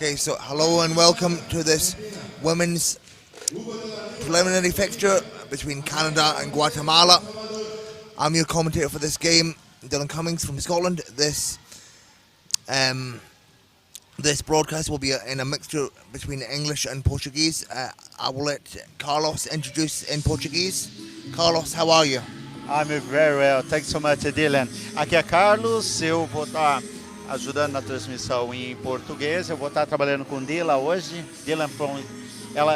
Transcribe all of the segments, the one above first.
Okay, so hello and welcome to this women's preliminary fixture between Canada and Guatemala. I'm your commentator for this game, Dylan Cummings from Scotland. This broadcast will be in a mixture between English and Portuguese. I will let Carlos introduce in Portuguese. Carlos, how are you? I'm very well. Thanks so much, Dylan. Aqui é Carlos, eu vou estar ajudando na transmissão em português. Eu vou estar trabalhando com Dylan hoje.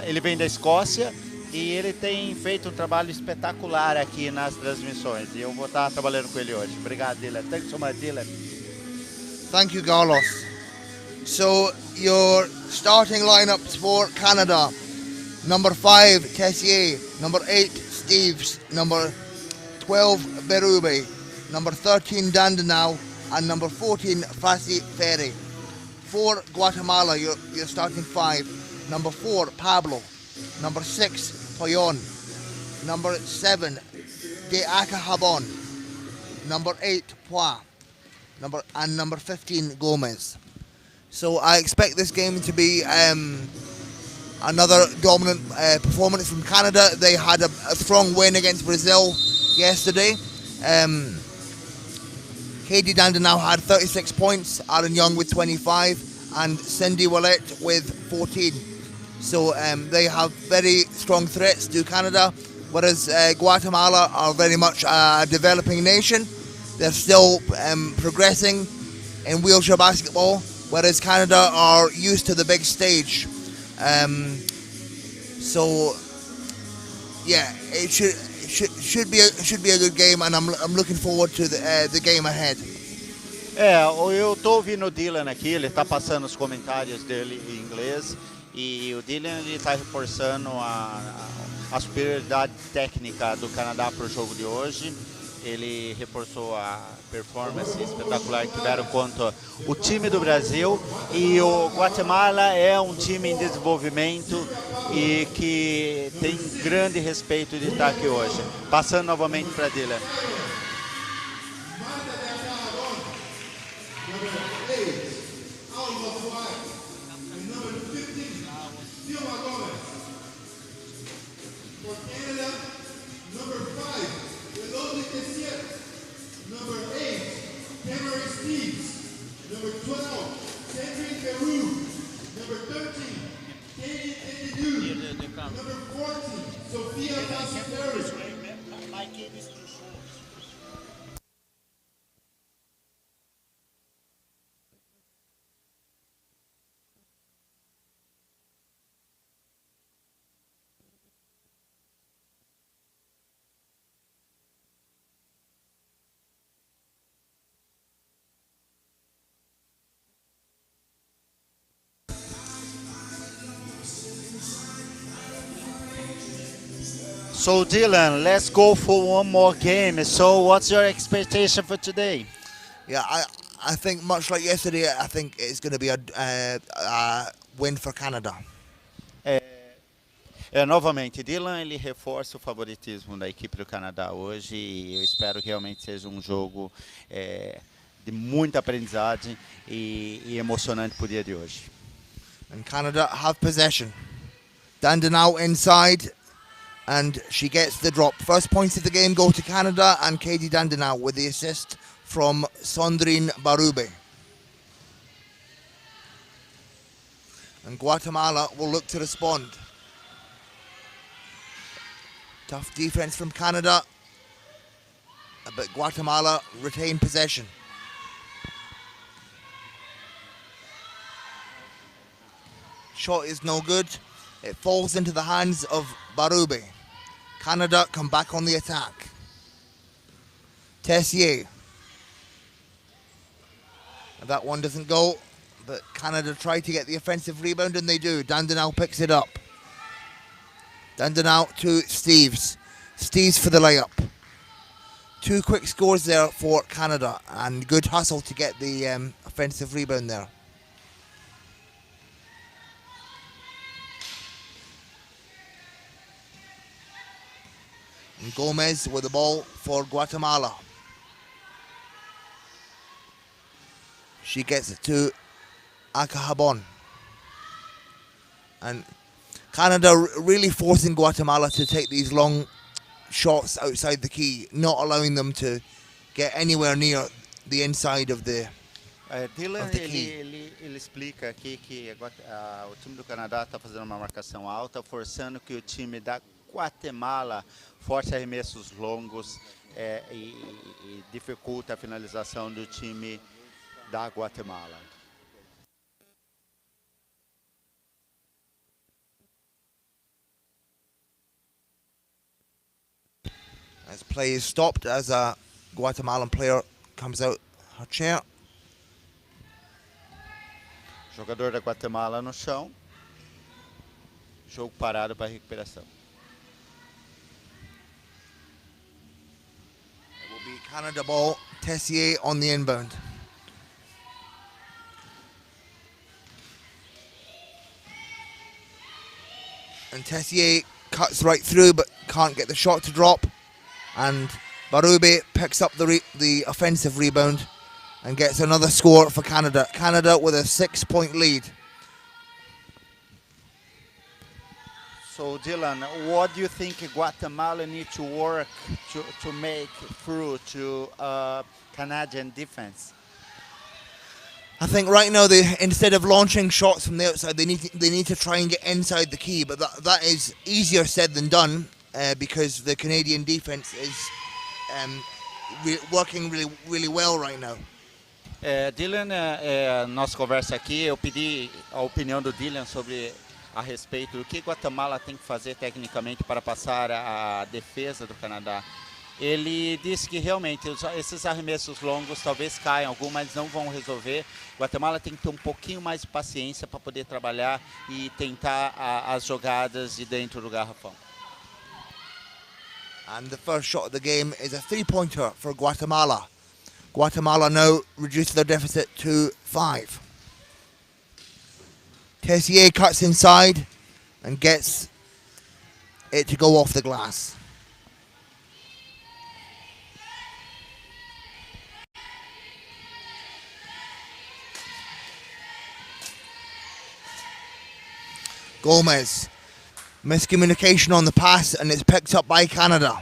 Ele vem da Escócia e ele tem feito um trabalho espetacular aqui nas transmissões. E eu vou estar trabalhando com ele hoje. Obrigado, Dylan. Thanks so much, Dylan. Thank you, Carlos. So, your starting lineups for Canada. Number 5, Tessier. Number 8, Steves. Number 12, Berube. Number 13, Dandenau. And number 14, Fassi Ferry. For Guatemala, your starting 5. Number 4, Pablo. Number 6, Poyon. Number 7, De Acahabon. Number 8, Poix. Number 15, Gomez. So I expect this game to be another dominant performance from Canada. They had a strong win against Brazil yesterday. Katie Dandenau had 36 points, Aaron Young with 25, and Cindy Willett with 14. So they have very strong threats to Canada, whereas Guatemala are very much a developing nation. They're still progressing in wheelchair basketball, whereas Canada are used to the big stage. It should be a good game, and I'm looking forward to the game ahead. Eu estou ouvindo o Dylan aqui, ele está passando os comentários dele em inglês e o Dylan está reforçando a superioridade técnica do Canadá para o jogo de hoje. Ele reforçou a performance espetacular que tiveram contra o time do Brasil, e o Guatemala é um time em desenvolvimento e que tem grande respeito de estar aqui hoje. Passando novamente para Dylan. Number 12, Cedric Peru. Number 13, Katie Edu. Number 14, Sofia Tassi-Ferry. So Dylan, let's go for one more game. So what's your expectation for today? Yeah, I think much like yesterday, I think it's going to be a win for Canada. Novamente, Dylan ele reforça o favoritismo da equipe do Canadá hoje e eu espero que realmente seja um jogo de muita aprendizagem e emocionante para o dia de hoje. And Canada have possession. Dandenau inside, and she gets the drop. First points of the game go to Canada, and Katie Dandenau with the assist from Sondrine Barube. And Guatemala will look to respond. Tough defense from Canada, but Guatemala retain possession. Shot is no good. It falls into the hands of Barube. Canada come back on the attack. Tessier. That one doesn't go, but Canada try to get the offensive rebound, and they do. Dandenau picks it up. Dandenau to Steves. Steves for the layup. 2 quick scores there for Canada, and good hustle to get the offensive rebound there. And Gomez with the ball for Guatemala. She gets it to Acahabon. And Canada really forcing Guatemala to take these long shots outside the key, not allowing them to get anywhere near the inside of the Dylan, the key. ele explica aqui que o time do Canadá está fazendo uma marcação alta, forçando que o time da Guatemala force arremessos longos e dificulta a finalização do time da Guatemala. As play is stopped as a Guatemalan player comes out her chair. Jogador da Guatemala no chão. Jogo parado para recuperação. It will be Canada ball, Tessier on the inbound. And Tessier cuts right through but can't get the shot to drop. And Barube picks up the offensive rebound and gets another score for Canada. Canada with a 6-point lead. So Dylan, what do you think Guatemala need to work to make through to Canadian defense? I think right now instead of launching shots from the outside, they need to try and get inside the key. But that is easier said than done because the Canadian defense is working really well right now. Dylan, nossa conversa aqui, eu pedi a opinião do Dylan sobre a respeito do que Guatemala tem que fazer tecnicamente para passar a defesa do Canadá. Ele disse que realmente esses arremessos longos talvez caiam, alguns não vão resolver. Guatemala tem que ter um pouquinho mais de paciência para poder trabalhar e tentar as jogadas de dentro do garrafão. And the first shot of the game is a three-pointer for Guatemala. Guatemala now reduce their deficit to 5. Tessier cuts inside and gets it to go off the glass. Gomez, miscommunication on the pass and it's picked up by Canada.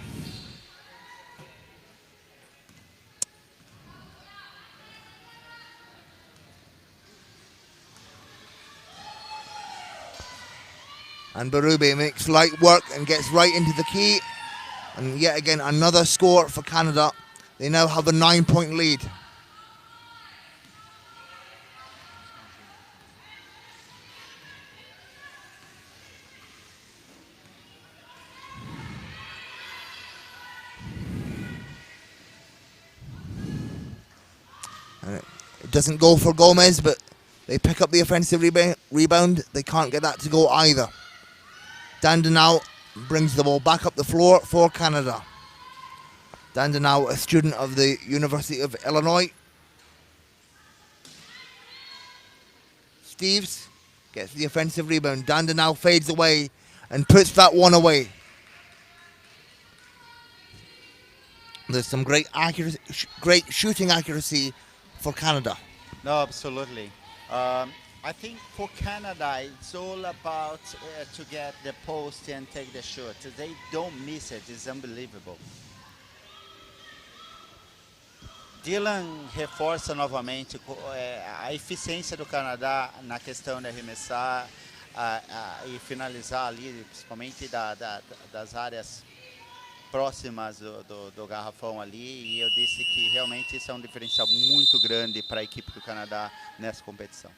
And Barube makes light work and gets right into the key. And yet again, another score for Canada. They now have a 9-point lead. And it doesn't go for Gomez, but they pick up the offensive rebound. They can't get that to go either. Dandenau brings the ball back up the floor for Canada. Dandenau, a student of the University of Illinois. Steves gets the offensive rebound. Dandenau fades away and puts that one away. There's some great accuracy, great shooting accuracy for Canada. No, absolutely. I think for Canada, it's all about to get the post and take the shot. They don't miss it. It's unbelievable. Dylan reforça novamente a eficiência do Canadá na questão de arremessar e finalizar ali, principalmente das áreas próximas do garrafão ali. E eu disse que realmente isso é um diferencial muito grande para a equipe do Canadá nessa competição.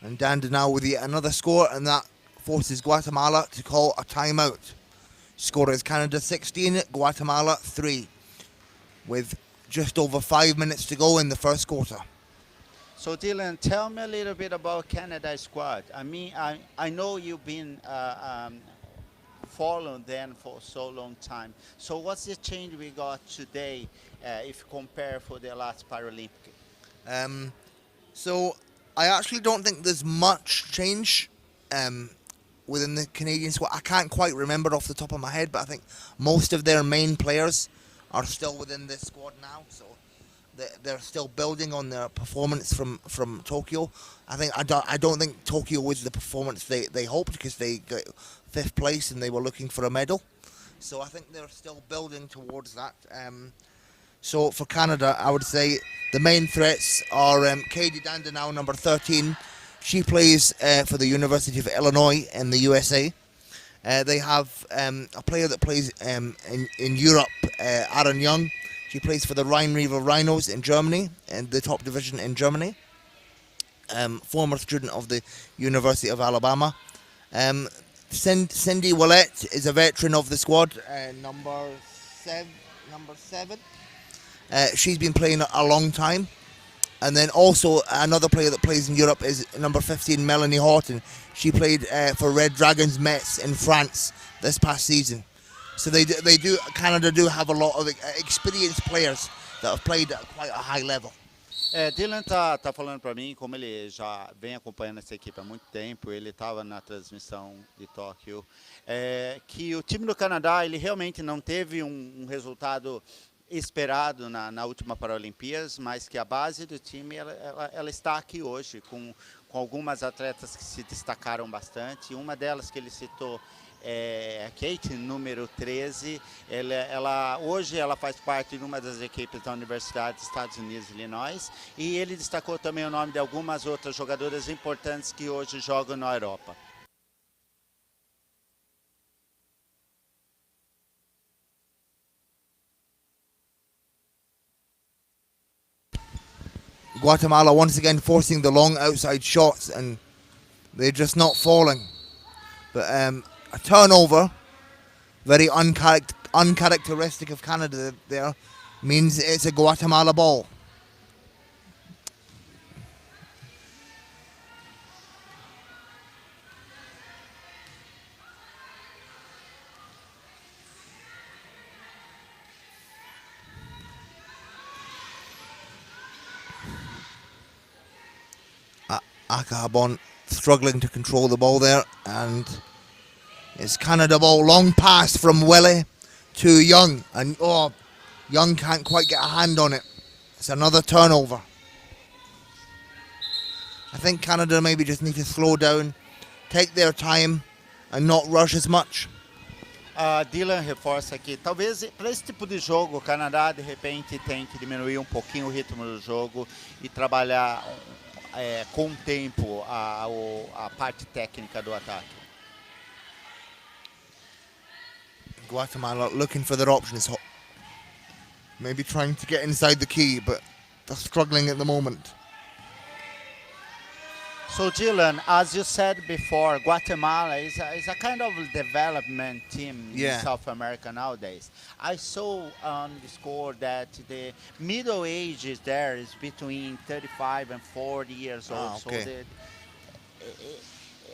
And Dandenau with yet another score, and that forces Guatemala to call a timeout. Score is Canada 16, Guatemala 3, with just over 5 minutes to go in the first quarter. So Dylan, tell me a little bit about Canada's squad. I mean, I know you've been following them for so long time. So what's the change we got today if you compare for the last Paralympic? So I actually don't think there's much change within the Canadian squad. I can't quite remember off the top of my head, but I think most of their main players are still within this squad now. So they're still building on their performance from Tokyo. I don't think Tokyo was the performance they hoped, because they got 5th place and they were looking for a medal. So I think they're still building towards that. So for Canada, I would say the main threats are Katie Dandenau, number 13. She plays for the University of Illinois in the USA. They have a player that plays in Europe, Aaron Young. She plays for the Rhine-River Rhinos in Germany, in the top division in Germany. Former student of the University of Alabama. Cindy Willett is a veteran of the squad, number seven. She's been playing a long time. And then also another player that plays in Europe is number 15, Melanie Horton. She played for Red Dragons Metz in France this past season. So Canada do have a lot of experienced players that have played at quite a high level. Dylan tá falando para mim, como ele já vem acompanhando essa equipe há muito tempo, ele estava na transmissão de Tóquio, que o time do Canadá ele realmente não teve um resultado esperado na última Paralimpíadas, mas que a base do time ela está aqui hoje, com algumas atletas que se destacaram bastante. Uma delas que ele citou é a Kate, número 13. Hoje ela faz parte de uma das equipes da Universidade dos Estados Unidos, Illinois, e ele destacou também o nome de algumas outras jogadoras importantes que hoje jogam na Europa. Guatemala once again forcing the long outside shots, and they're just not falling. But a turnover, very uncharacteristic of Canada there, means it's a Guatemala ball. Akahabon struggling to control the ball there, and it's Canada ball. Long pass from Willie to Young, and Young can't quite get a hand on it. It's another turnover. I think Canada maybe just need to slow down, take their time, and not rush as much. Dylan reforça aqui, talvez para esse tipo de jogo o Canadá de repente tem que diminuir um pouquinho o ritmo do jogo e trabalhar com o tempo a parte técnica do ataque. Guatemala looking for their options, maybe trying to get inside the key, but they're struggling at the moment. So Dylan, as you said before, Guatemala is a kind of development team in South America nowadays. I saw on the score that the middle age is there is between 35 and 40 years old. Okay.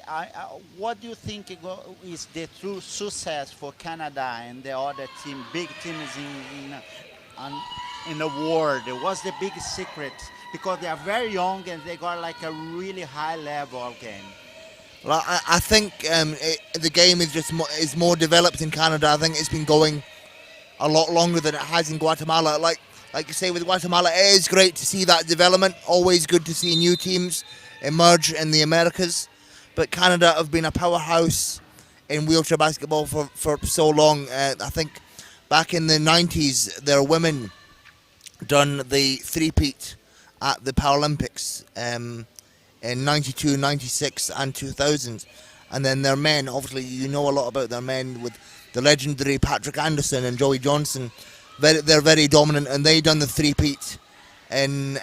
So what do you think is the true success for Canada and the other big teams in the world? What's the big secret? Because they are very young and they got like a really high level of game. Well, I think the game is more developed in Canada. I think it's been going a lot longer than it has in Guatemala. Like you say with Guatemala, it is great to see that development. Always good to see new teams emerge in the Americas. But Canada have been a powerhouse in wheelchair basketball for so long. I think back in the 90s, their women done the three-peat at the Paralympics in 92, 96 and 2000. And then their men, obviously you know a lot about their men with the legendary Patrick Anderson and Joey Johnson. They're very dominant, and they done the three-peat in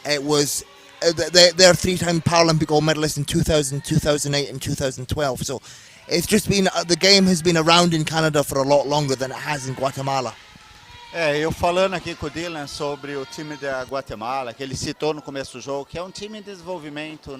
it was they're three-time Paralympic gold medalists in 2000, 2008 and 2012. So it's just been, the game has been around in Canada for a lot longer than it has in Guatemala. Eu falando aqui com o Dylan sobre o time da Guatemala, que ele citou no começo do jogo, que é um time em desenvolvimento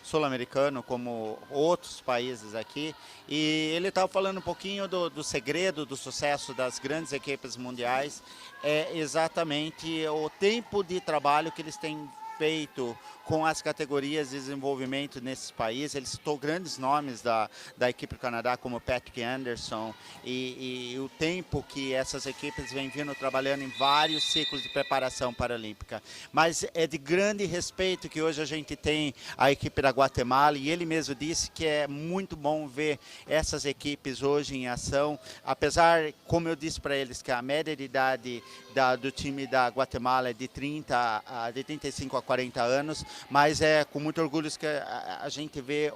sul-americano, como outros países aqui, e ele estava falando um pouquinho do segredo do sucesso das grandes equipes mundiais, é exatamente o tempo de trabalho que eles têm feito com as categorias de desenvolvimento nesses países. Ele citou grandes nomes da equipe do Canadá, como Patrick Anderson, e o tempo que essas equipes vêm vindo trabalhando em vários ciclos de preparação paralímpica. Mas é de grande respeito que hoje a gente tem a equipe da Guatemala, e ele mesmo disse que é muito bom ver essas equipes hoje em ação, apesar, como eu disse para eles, que a média de idade do time da Guatemala é de 35 a 40 anos, mas é com muito orgulho que a gente vê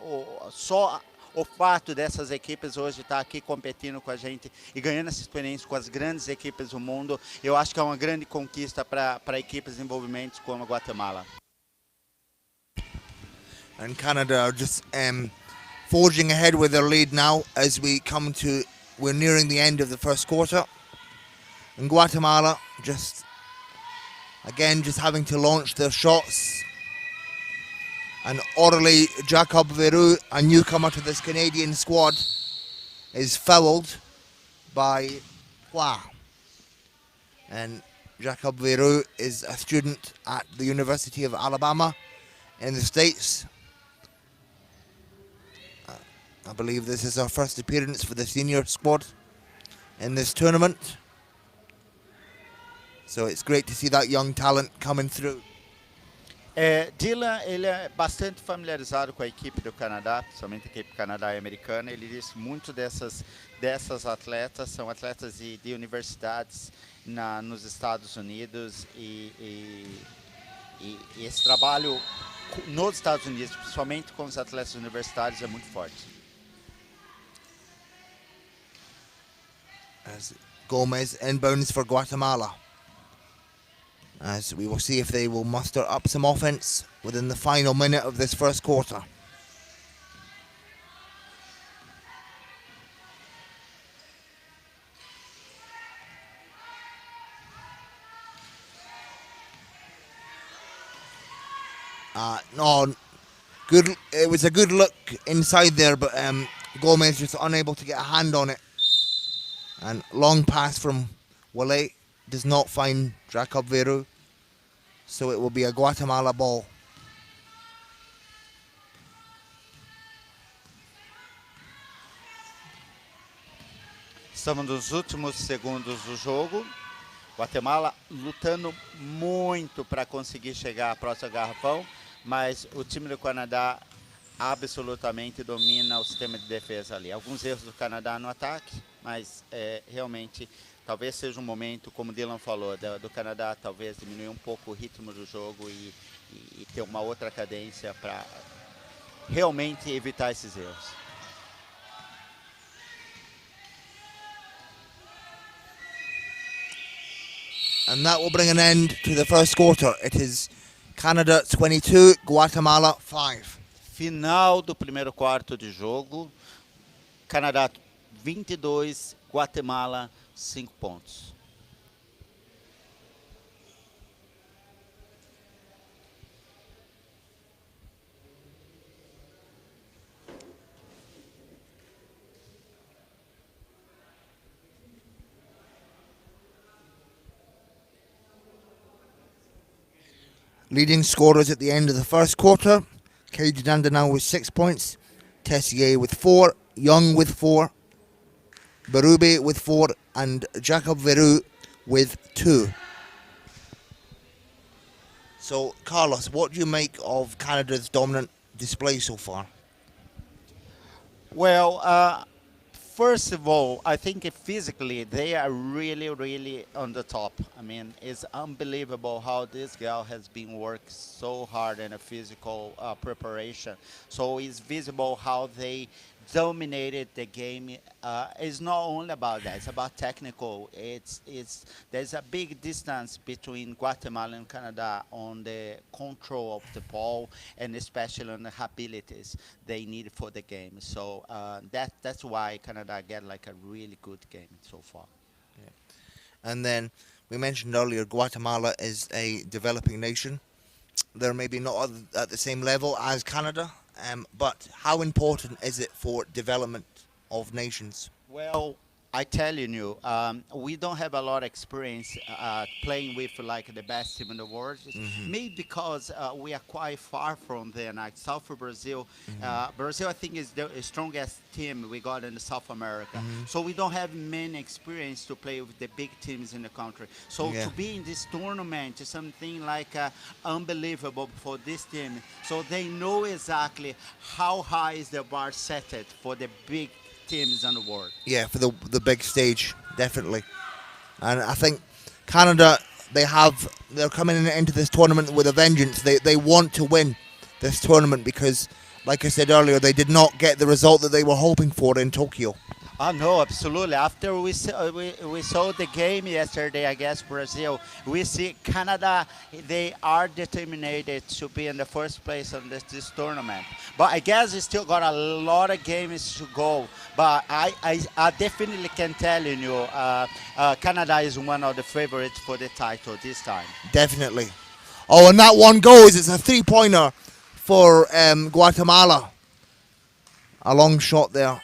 só o fato dessas equipes hoje estar aqui competindo com a gente e ganhando essa experiência com as grandes equipes do mundo. Eu acho que é uma grande conquista para equipes de desenvolvimento como a Guatemala. And Canada are just forging ahead with their lead now as we're nearing the end of the first quarter. And Guatemala just having to launch their shots. And orderly Jacob Veru, a newcomer to this Canadian squad, is fouled by Hua. And Jacob Veru is a student at the University of Alabama in the States. I believe this is our first appearance for the senior squad in this tournament. So it's great to see that young talent coming through. Dylan, ele é bastante familiarizado com a equipe do Canadá, principalmente a equipe Canadá e americana. Ele disse que muito dessas atletas são atletas de universidades nos Estados Unidos e esse trabalho nos Estados Unidos, principalmente com os atletas universitários, é muito forte. As Gomez inbounds for Guatemala. As we will see if they will muster up some offense within the final minute of this first quarter. No, good. It was a good look inside there, but Gomez just unable to get a hand on it. And long pass from Wale does not find Jacob Veru, so it will be a Guatemala ball. Estamos nos últimos segundos do jogo. Guatemala lutando muito para conseguir chegar à próxima garrafão, mas o time do Canadá absolutamente domina o sistema de defesa ali. Alguns erros do Canadá no ataque, mas realmente talvez seja um momento, como o Dylan falou, do Canadá talvez diminuir um pouco o ritmo do jogo e ter uma outra cadência para realmente evitar esses erros. And that will bring an end to the first quarter. It is Canada 22, Guatemala 5. Final do primeiro quarto de jogo. Canadá 22, Guatemala 5 pontos. Leading scorers at the end of the first quarter. Cage Dandenau with 6 points. Tessier with 4. Young with 4. Berube with 4. And Jacob Veru with 2. So, Carlos, what do you make of Canada's dominant display so far? Well, first of all, I think physically they are really, really on the top. I mean, it's unbelievable how this girl has been working so hard in a physical preparation. So it's visible how they dominated the game. It's not only about that; it's about technical. There's a big distance between Guatemala and Canada on the control of the ball, and especially on the abilities they need for the game. So that's why Canada get like a really good game so far. Yeah. And then we mentioned earlier, Guatemala is a developing nation. They're maybe not at the same level as Canada. But how important is it for development of nations? Well, I telling you, we don't have a lot of experience playing with like the best team in the world. Maybe because we are quite far from there. Like South Brazil, Brazil I think is the strongest team we got in South America. So we don't have many experience to play with the big teams in the country. So Yeah. to be in this tournament is something like unbelievable for this team. So they know exactly how high is the bar set it for the big teams in the world. Yeah, for the big stage, definitely. And I think Canada, they're coming into this tournament with a vengeance. They want to win this tournament because, like I said earlier, they did not get the result that they were hoping for in Tokyo. No, absolutely. After we saw the game yesterday against Brazil, we see Canada, they are determined to be in the first place in this tournament. But I guess we still got a lot of games to go. But I definitely can tell you, Canada is one of the favorites for the title this time. Definitely. Oh, and that one goes. It's a three-pointer for Guatemala. A long shot there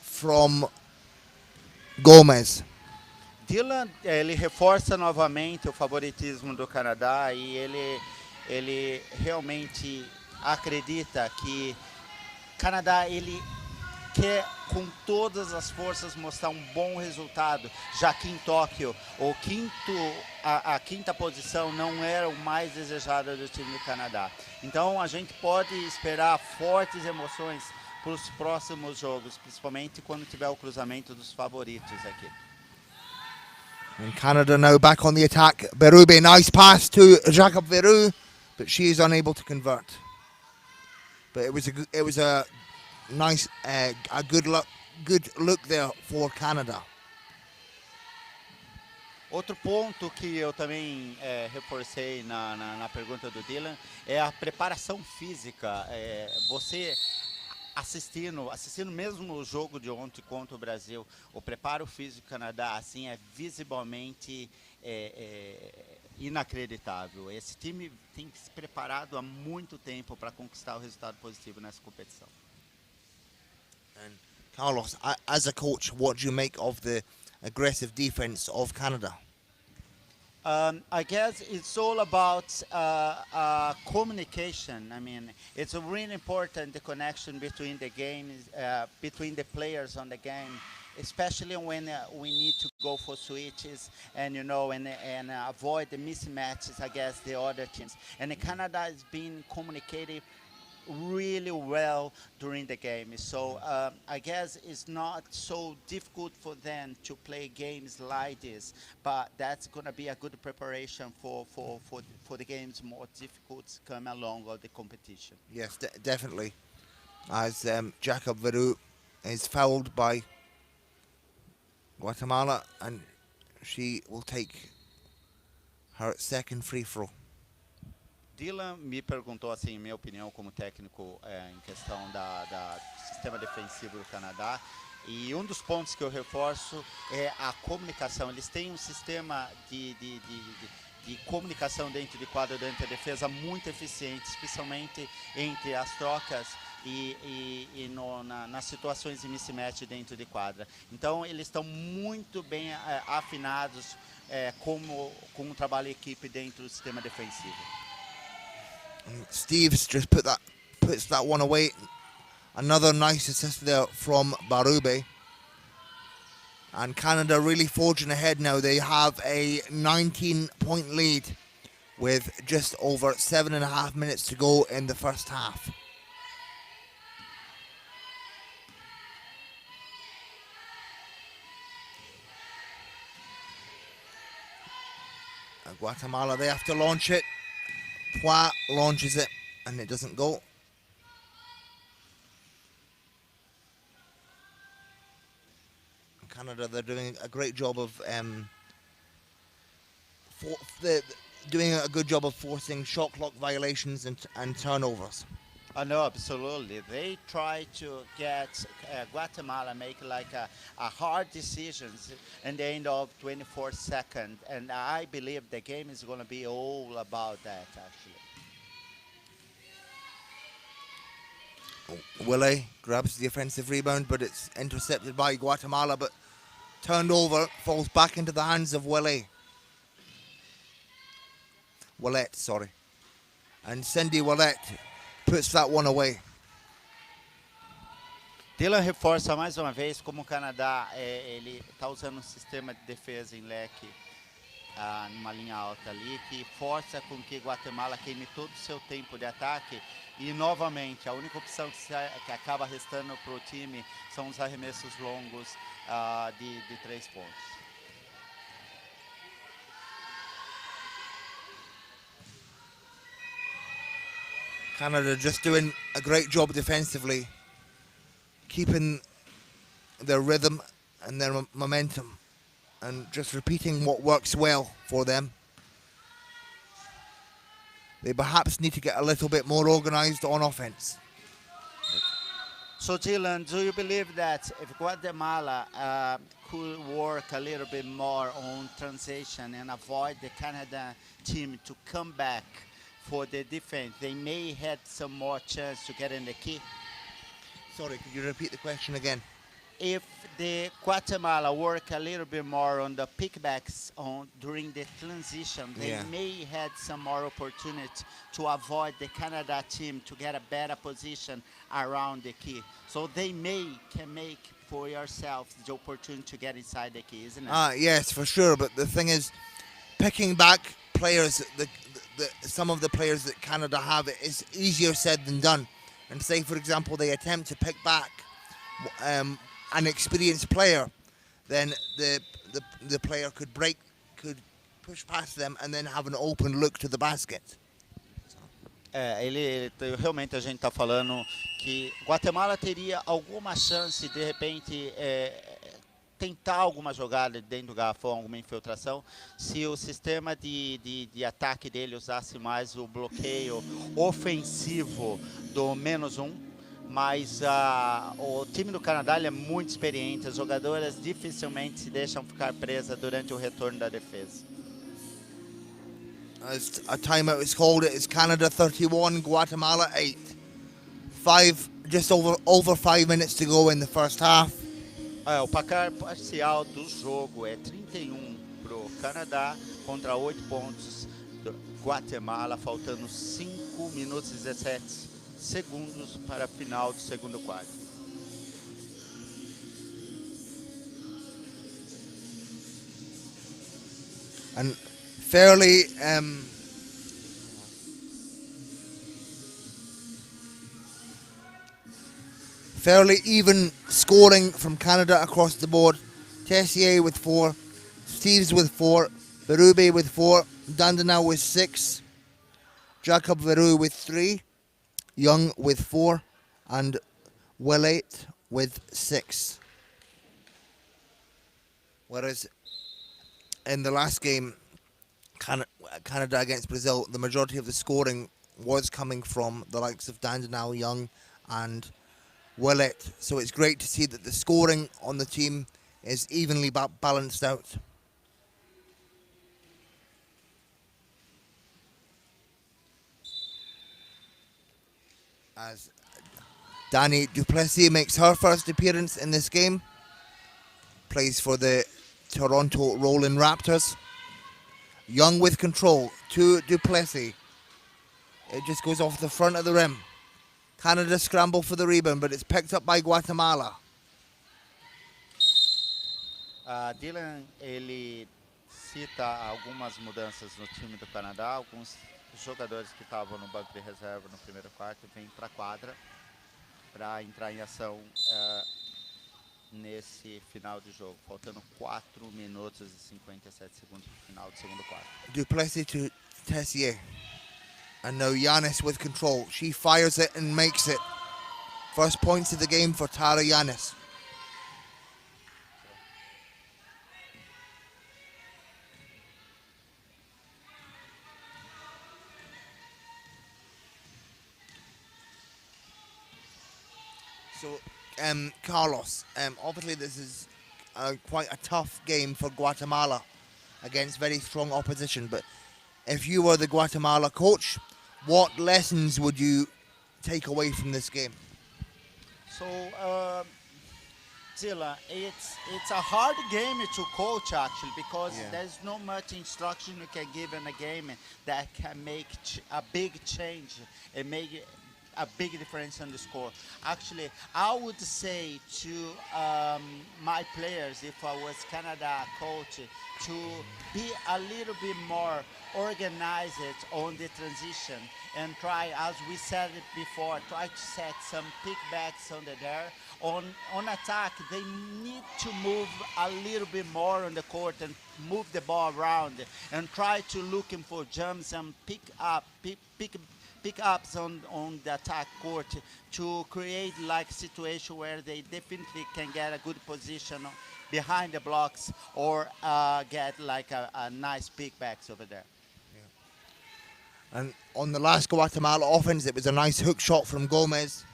from Gomez. Dylan, ele reforça novamente o favoritismo do Canadá e ele realmente acredita que Canadá ele quer com todas as forças mostrar um bom resultado, já que em Tóquio a quinta posição não era o mais desejado do time do Canadá. Então a gente pode esperar fortes emoções para os próximos jogos, principalmente quando tiver o cruzamento dos favoritos aqui. And Canada now back on the attack. Berube, nice pass to Jacob Veru, but she is unable to convert. But it was a nice, a good look there for Canada. Outro ponto que eu também reforcei na pergunta do Dylan é a preparação física. Você assistindo mesmo o jogo de ontem contra o Brasil, o preparo físico do Canadá assim é visivelmente inacreditável. Esse time tem se preparado há muito tempo para conquistar o resultado positivo nessa competição. And Carlos, as a coach, what do you make of the aggressive defense of Canada? I guess it's all about communication. I mean, it's really important the connection between the games, between the players on the game, especially when we need to go for switches and and avoid the mismatches against the other teams. And Canada has been communicating really well during the game. So I guess it's not so difficult for them to play games like this, but that's going to be a good preparation for the games more difficult to come along of the competition. Yes, definitely. As Jacob Veru is fouled by Guatemala, and she will take her second free throw. Dylan me perguntou assim, minha opinião como técnico em questão da sistema defensivo do Canadá. E um dos pontos que eu reforço é a comunicação. Eles têm um sistema de comunicação dentro de quadra, dentro da defesa, muito eficiente, especialmente entre as trocas e nas situações de mismatch dentro de quadra. Então, eles estão muito bem afinados com um trabalho em equipe dentro do sistema defensivo. Steves just puts that one away. Another nice assist there from Berube. And Canada really forging ahead now. They have a 19-point lead with just over 7.5 minutes to go in the first half. Guatemala, they have to launch it. Poit launches it and it doesn't go. Canada, they're doing a great job of doing a good job of forcing shot clock violations and turnovers. No, absolutely. They try to get Guatemala make like a hard decisions in the end of 24 seconds, and I believe the game is going to be all about that actually. Willie grabs the offensive rebound, but it's intercepted by Guatemala. But turned over, falls back into the hands of Willette, sorry. And Cindy Willette puts that one away. Dylan reforça mais uma vez como o Canadá ele está usando um sistema de defesa em leque numa linha alta ali, que força com que Guatemala queime todo o seu tempo de ataque. E novamente, a única opção que acaba restando para o time são os arremessos longos de 3 pontos. Canada just doing a great job defensively, keeping their rhythm and their momentum, and just repeating what works well for them. They perhaps need to get a little bit more organized on offense. So Dylan, do you believe that if Guatemala could work a little bit more on transition and avoid the Canada team to come back for the defense, they may have some more chance to get in the key? Sorry, could you repeat the question again? If the Guatemala work a little bit more on the pickbacks during the transition, they may have some more opportunity to avoid the Canada team to get a better position around the key. So they can make for yourselves the opportunity to get inside the key, isn't it? Yes, for sure. But the thing is, picking back players, some of the players that Canada have, is easier said than done. And say, for example, they attempt to pick back an experienced player, then the player could push past them and then have an open look to the basket. Realmente a gente está falando que Guatemala teria alguma chance de repente tentar alguma jogada dentro do garrafão, alguma infiltração, se o sistema de ataque dele usasse mais o bloqueio ofensivo do -1. Mas o time do Canadá ele é muito experiente, as jogadoras dificilmente se deixam ficar presas durante o retorno da defesa. As a timeout is called, it is Canada 31, Guatemala 8. Just over 5 minutes to go in the first half. O placar parcial do jogo é 31 pro Canadá contra 8 pontos do Guatemala, faltando 5 minutos e 17 segundos para a final do segundo quarto. And fairly even scoring from Canada across the board. Tessier with 4, Steves with 4, Berube with 4, Dandenau with 6, Jacob Veru with 3, Young with 4, and Willette with 6. Whereas in the last game, Canada against Brazil, the majority of the scoring was coming from the likes of Dandenau, Young, and Willette. So it's great to see that the scoring on the team is evenly balanced out. As Dani Duplessis makes her first appearance in this game, plays for the Toronto Rolling Raptors. Young with control to Duplessis. It just goes off the front of the rim. Canada scramble for the rebound, but it's picked up by Guatemala. Dylan, ele cita algumas mudanças no time do Canadá, alguns jogadores que estavam no banco de reserva no primeiro quarto vêm para a quadra para entrar em ação nesse final de jogo, faltando 4 minutos e 57 segundos para o final do segundo quarto. Duplessis to Tessier. And now Yanis with control. She fires it and makes it. First points of the game for Tara Yanis. So, Carlos, obviously this is quite a tough game for Guatemala against very strong opposition, but if you were the Guatemala coach, what lessons would you take away from this game? So, Dylan, it's a hard game to coach actually because Yeah. there's no much instruction you can give in a game that can make a big change and make a big difference on the score. Actually, I would say to my players, if I was Canada coach, to be a little bit more organized on the transition and try, as we said it before, try to set some pickbacks on the there. On attack, they need to move a little bit more on the court and move the ball around and try to looking for jumps and pick ups on the attack court to create like situation where they definitely can get a good position behind the blocks or get like a nice pickbacks over there. And on the last Guatemala offense, it was a nice hook shot from Gomez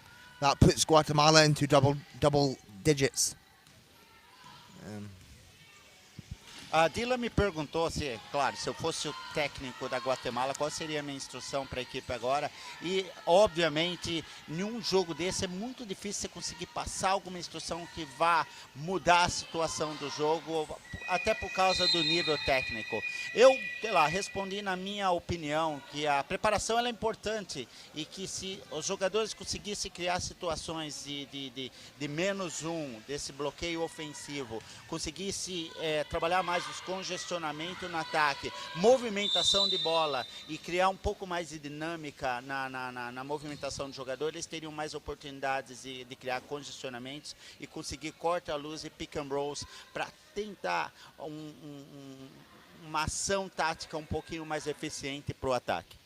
that puts Guatemala into double digits. Dylan me perguntou se, claro, se eu fosse o técnico da Guatemala, qual seria a minha instrução para a equipe agora. E, obviamente, em um jogo desse é muito difícil você conseguir passar alguma instrução que vá mudar a situação do jogo, até por causa do nível técnico. Eu, sei lá, respondi na minha opinião que a preparação ela é importante e que se os jogadores conseguissem criar situações de menos um, desse bloqueio ofensivo, conseguisse trabalhar mais os congestionamentos no ataque, movimentação de bola e criar um pouco mais de dinâmica na movimentação do jogador, eles teriam mais oportunidades de criar congestionamentos e conseguir corta-luz e pick and rolls para tentar uma ação tática um pouquinho mais eficiente para o ataque.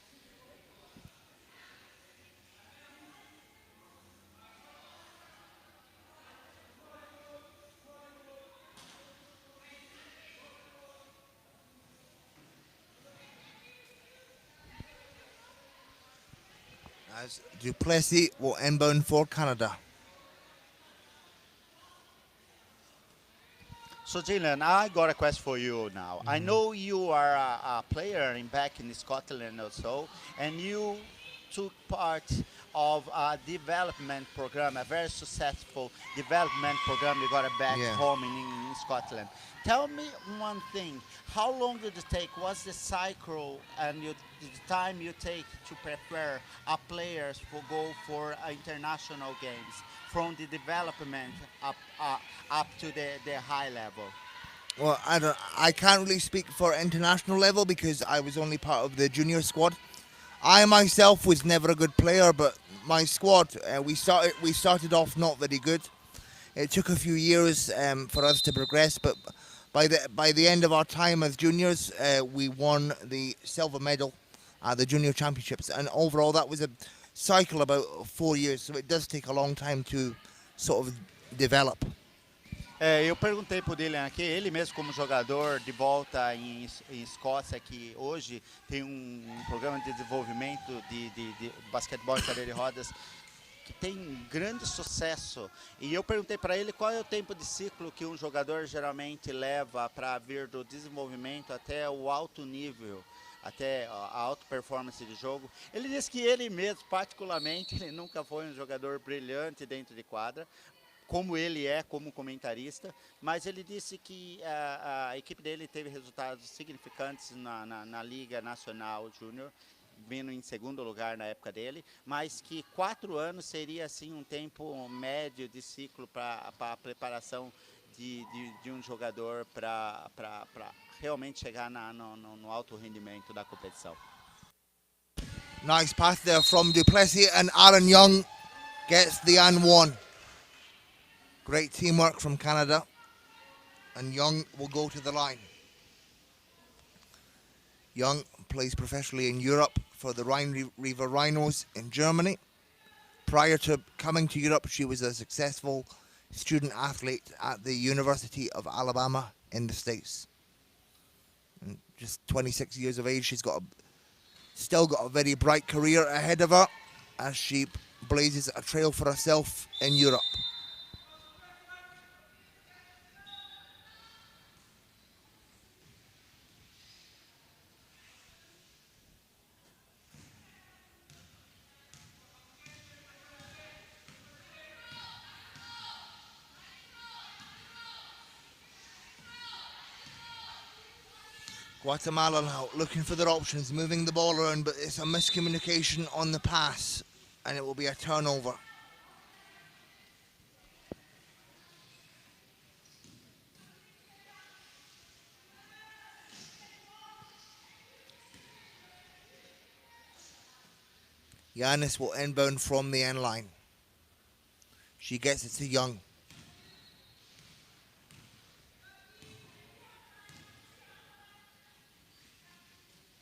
As Duplessis will inbound for Canada. So Dylan, I got a question for you now. I know you are a player back in Scotland also, and you took part of a development program, a very successful development program you got back Yeah. home in Scotland. Tell me one thing, how long did it take? What's the cycle and the time you take to prepare a players for go for international games from the development up to the high level? Well, I can't really speak for international level because I was only part of the junior squad. I myself was never a good player, but my squad we started off not very good. It took a few years for us to progress, but by the end of our time as juniors, we won the silver medal at the junior championships, and overall that was a cycle about 4 years. So it does take a long time to sort of develop. Eu perguntei pro Dylan aqui, ele mesmo como jogador de volta em Escócia, que hoje tem um programa de desenvolvimento de basquetebol em cadeira de rodas que tem grande sucesso. E eu perguntei para ele qual é o tempo de ciclo que um jogador geralmente leva para vir do desenvolvimento até o alto nível, até a alta performance de jogo. Ele disse que ele mesmo, particularmente, ele nunca foi um jogador brilhante dentro de quadra, como ele é como comentarista, mas ele disse que a equipe dele teve resultados significantes na Liga Nacional Júnior, vindo em segundo lugar na época dele, mas que 4 anos seria assim um tempo médio de ciclo para a preparação de um jogador para realmente chegar no alto rendimento da competição. Nice pass there from Duplessis, and Aaron Young gets the and one. Great teamwork from Canada, and Young will go to the line. Young plays professionally in Europe for the Rhine-River Rhinos in Germany. Prior to coming to Europe, she was a successful student athlete at the University of Alabama in the States. And just 26 years of age, she's still got a very bright career ahead of her as she blazes a trail for herself in Europe. Guatemala now looking for their options, moving the ball around, but it's a miscommunication on the pass, and it will be a turnover. Yanis will inbound from the end line. She gets it to Young.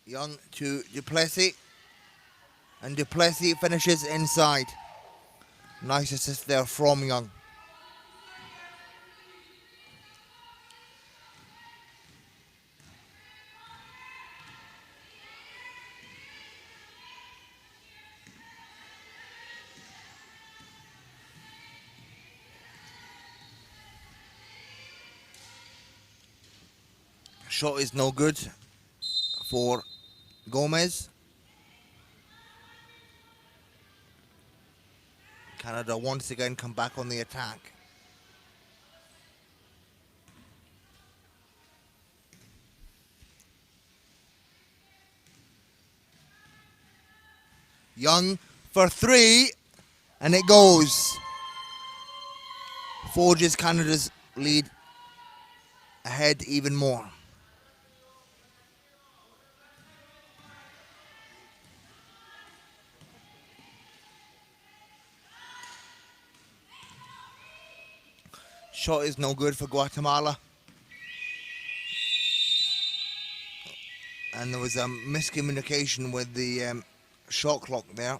Young to Duplessis. And Duplessis finishes inside. Nice assist there from Young. Shot is no good for Gomez. Canada once again come back on the attack. Young for three, and it goes. Forges Canada's lead ahead even more. Shot is no good for Guatemala. And there was a miscommunication with the shot clock there.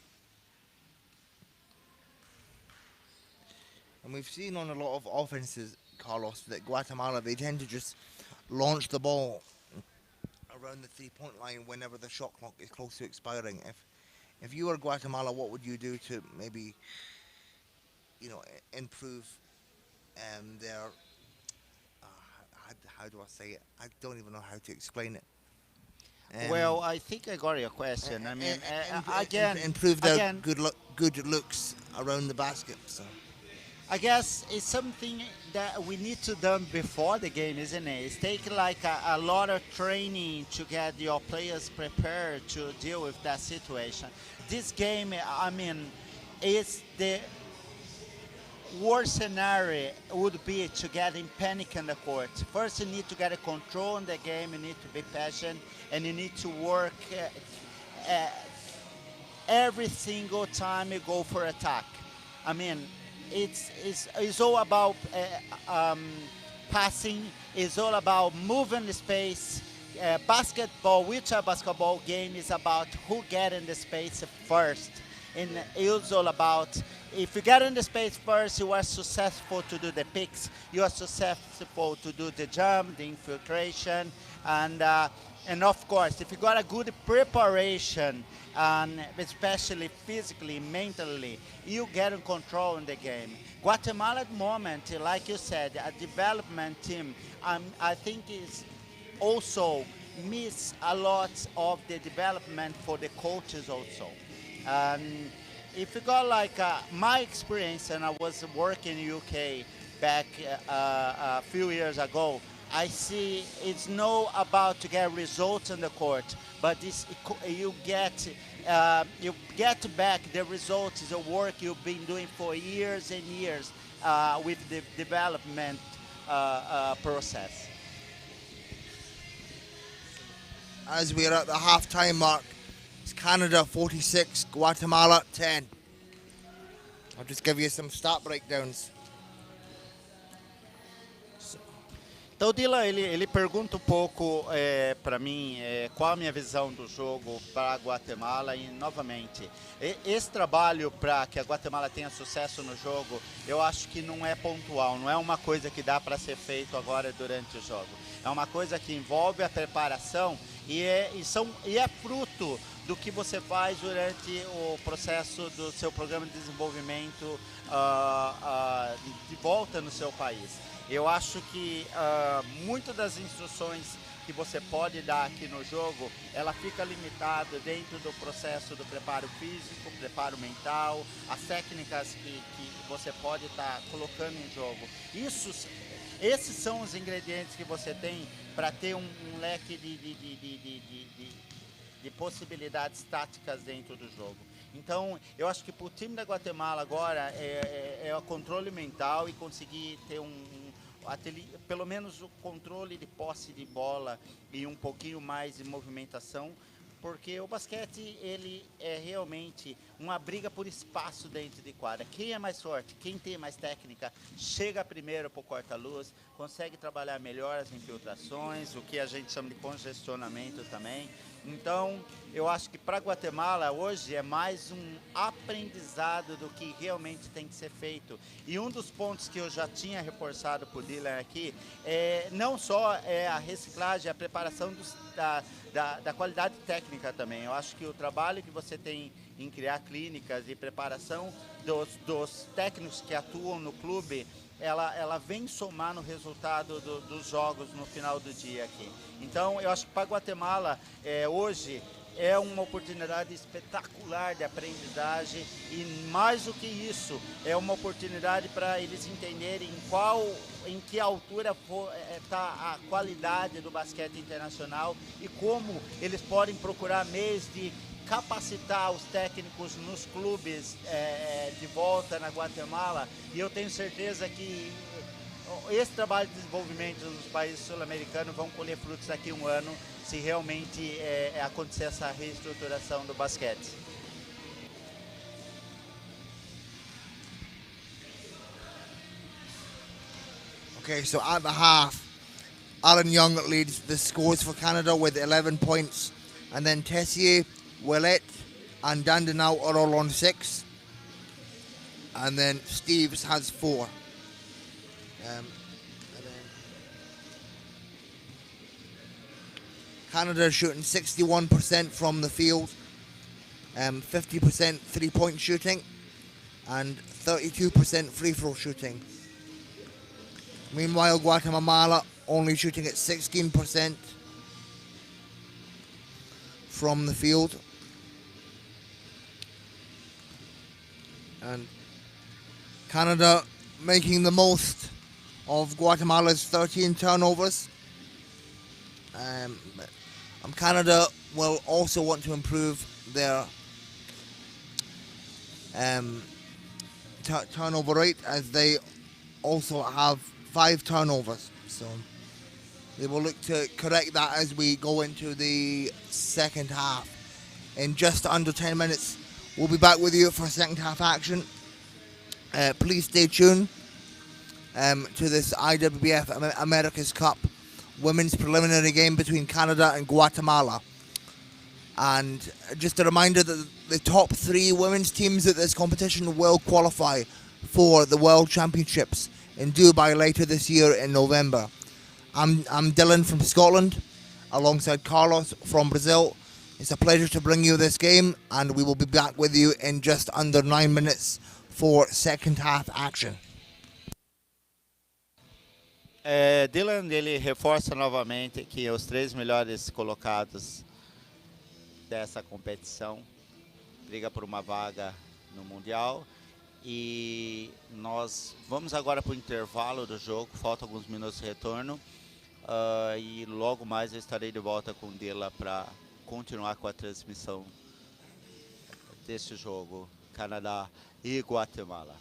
And we've seen on a lot of offenses, Carlos, that Guatemala, they tend to just launch the ball around the three-point line whenever the shot clock is close to expiring. If you were Guatemala, what would you do to maybe, improve their, how do I say it? I don't even know how to explain it. Well, I think I got your question. I mean, again, improve their good looks around the basket. So I guess it's something that we need to do before the game, isn't it? It's taking like a lot of training to get your players prepared to deal with that situation. This game, I mean, is the worst scenario would be to get in panic in the court. First, you need to get a control in the game. You need to be patient, and you need to work every single time you go for attack. I mean, it's all about passing. It's all about moving the space. Basketball, wheelchair basketball game is about who get in the space first. And it's all about, if you get in the space first, you are successful to do the picks, you are successful to do the jump, the infiltration, and of course, if you got a good preparation, and especially physically, mentally, you get in control in the game. Guatemala at the moment, like you said, a development team, I think is also miss a lot of the development for the coaches also. If you got like my experience, and I was working in UK back a few years ago, I see it's not about to get results on the court, but you get back the results, the work you've been doing for years and years with the development process. as we are at the half-time mark, it's Canada 46, Guatemala 10. I'll just give you some stat breakdowns. Então, Dylan, ele pergunta um pouco para mim qual a minha visão do jogo para a Guatemala e, novamente, esse trabalho para que a Guatemala tenha sucesso no jogo, eu acho que não é pontual, não é uma coisa que dá para ser feito agora durante o jogo. É uma coisa que envolve a preparação e é fruto do que você faz durante o processo do seu programa de desenvolvimento de volta no seu país. Eu acho que muitas das instruções que você pode dar aqui no jogo, ela fica limitada dentro do processo do preparo físico, preparo mental, as técnicas que você pode estar colocando em jogo. Isso Esses são os ingredientes que você tem para ter um leque de possibilidades táticas dentro do jogo. Então, eu acho que para o time da Guatemala agora é o controle mental e conseguir ter pelo menos o controle de posse de bola e um pouquinho mais de movimentação, porque o basquete ele é realmente uma briga por espaço dentro de quadra. Quem é mais forte, quem tem mais técnica, chega primeiro para o corta-luz, consegue trabalhar melhor as infiltrações, o que a gente chama de congestionamento também. Então, eu acho que para Guatemala hoje é mais um aprendizado do que realmente tem que ser feito. E um dos pontos que eu já tinha reforçado para o Dylan aqui não só a reciclagem, a preparação da qualidade técnica também. Eu acho que o trabalho que você tem em criar clínicas e preparação dos técnicos que atuam no clube, ela vem somar no resultado dos jogos no final do dia aqui. Então, eu acho que para Guatemala, hoje, é uma oportunidade espetacular de aprendizagem e, mais do que isso, é uma oportunidade para eles entenderem em que altura está a qualidade do basquete internacional e como eles podem procurar meios de capacitar os técnicos nos clubes de volta na Guatemala. E eu tenho certeza que esse trabalho de desenvolvimento nos países sul-americanos vão colher frutos daqui a um ano, se realmente acontecer essa reestruturação do basquete. Okay, so at the half, Alan Young leads the scores for Canada with 11 points, and then Tessier, Willett, and Dandenau are all on 6, and then Steves has 4. And then Canada shooting 61% from the field, 50% three-point shooting, and 32% free-throw shooting. Meanwhile, Guatemala only shooting at 16% from the field. And Canada making the most of Guatemala's 13 turnovers. Canada will also want to improve their turnover rate, as they also have 5 turnovers. So they will look to correct that as we go into the second half. In just under 10 minutes, we'll be back with you for second half action. Please stay tuned to this IWBF Americas Cup women's preliminary game between Canada and Guatemala. And just a reminder that the top 3 women's teams at this competition will qualify for the World Championships in Dubai later this year in November. I'm Dylan from Scotland, alongside Carlos from Brazil. It's a pleasure to bring you this game, and we will be back with you in just under 9 minutes for second half action. Dylan, ele reforça novamente que os 3 melhores colocados dessa competição briga por uma vaga no Mundial. E nós vamos agora para o intervalo do jogo, faltam alguns minutos de retorno. E logo mais eu estarei de volta com o Dylan para continuar com a transmissão desse jogo, Canadá e Guatemala.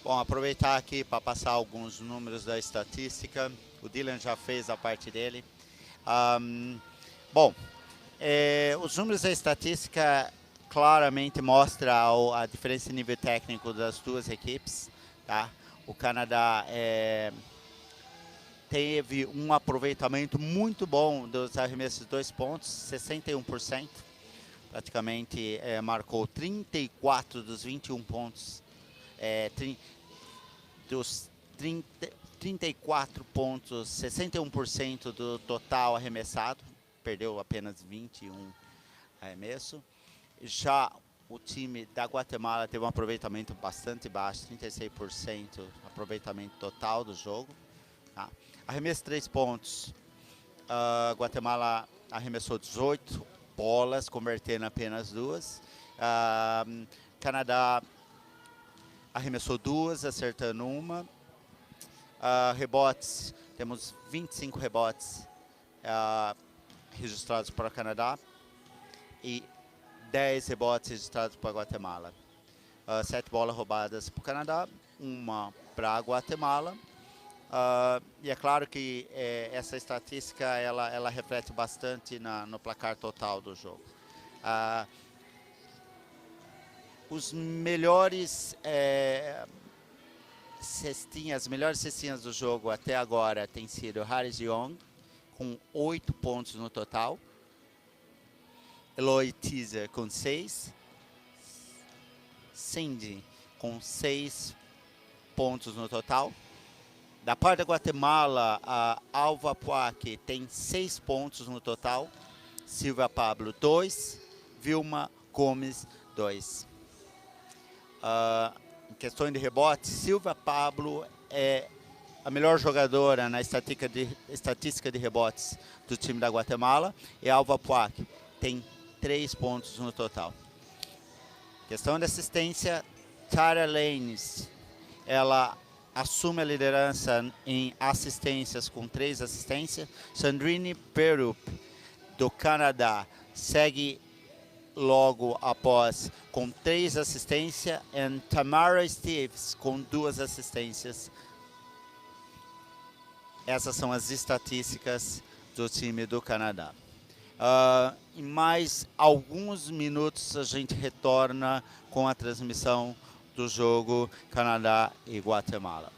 Bom, aproveitar aqui para passar alguns números da estatística. O Dylan já fez a parte dele. Bom, os números da estatística claramente mostram a diferença de nível técnico das duas equipes. Tá? O Canadá teve um aproveitamento muito bom dos arremessos de 2 pontos, 61%. Praticamente marcou 34 dos 21 pontos. Dos 34 pontos, 61% do total arremessado, perdeu apenas 21 arremesso. Já o time da Guatemala teve um aproveitamento bastante baixo, 36% aproveitamento total do jogo. Tá? Arremesso 3 pontos, a Guatemala arremessou 18 bolas, convertendo apenas 2. Canadá arremessou 2, acertando 1. Rebotes, temos 25 rebotes registrados para o Canadá e 10 rebotes registrados para a Guatemala. 7 bolas roubadas para o Canadá, 1 para a Guatemala. E é claro que essa estatística ela reflete bastante no placar total do jogo. Os melhores as melhores cestinhas do jogo até agora tem sido Harris Young, com 8 pontos no total. Eloy Teaser com 6. Cindy com 6 pontos no total. Da parte da Guatemala, a Alva Puac tem 6 pontos no total. Silvia Pablo, 2. Vilma Gomes, 2. Em questões de rebote, Silvia Pablo é a melhor jogadora na estatística de rebotes do time da Guatemala. E a Alva Puac tem 3 pontos no total. Questão de assistência, Tara Lanes, ela assume a liderança em assistências com 3 assistências. Sandrine Perup, do Canadá, segue logo após com 3 assistências. E Tamara Steves com 2 assistências. Essas são as estatísticas do time do Canadá. Em mais alguns minutos a gente retorna com a transmissão do jogo Canadá e Guatemala.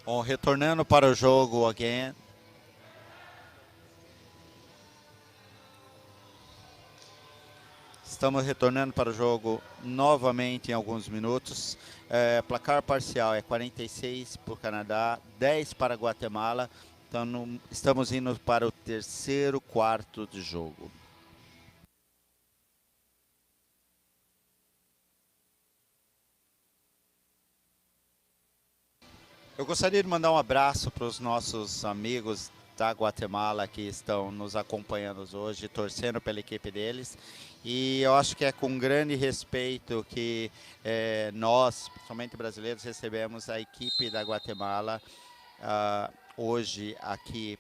Bom, retornando para o jogo again. Estamos retornando para o jogo novamente em alguns minutos. Placar parcial é 46 para o Canadá, 10 para Guatemala. Então estamos indo para o terceiro quarto de jogo. Eu gostaria de mandar um abraço para os nossos amigos da Guatemala que estão nos acompanhando hoje, torcendo pela equipe deles. E eu acho que é com grande respeito que nós, principalmente brasileiros, recebemos a equipe da Guatemala hoje aqui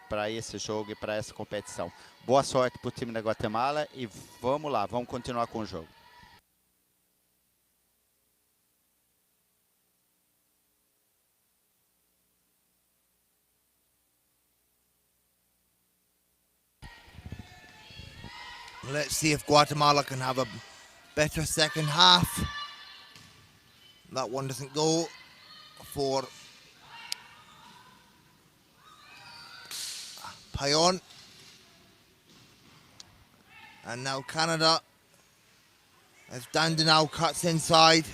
para esse jogo e para essa competição. Boa sorte para o time da Guatemala e vamos lá, vamos continuar com o jogo. Let's see if Guatemala can have a better second half. That one doesn't go for Payon. And now Canada, as Dandenau cuts inside,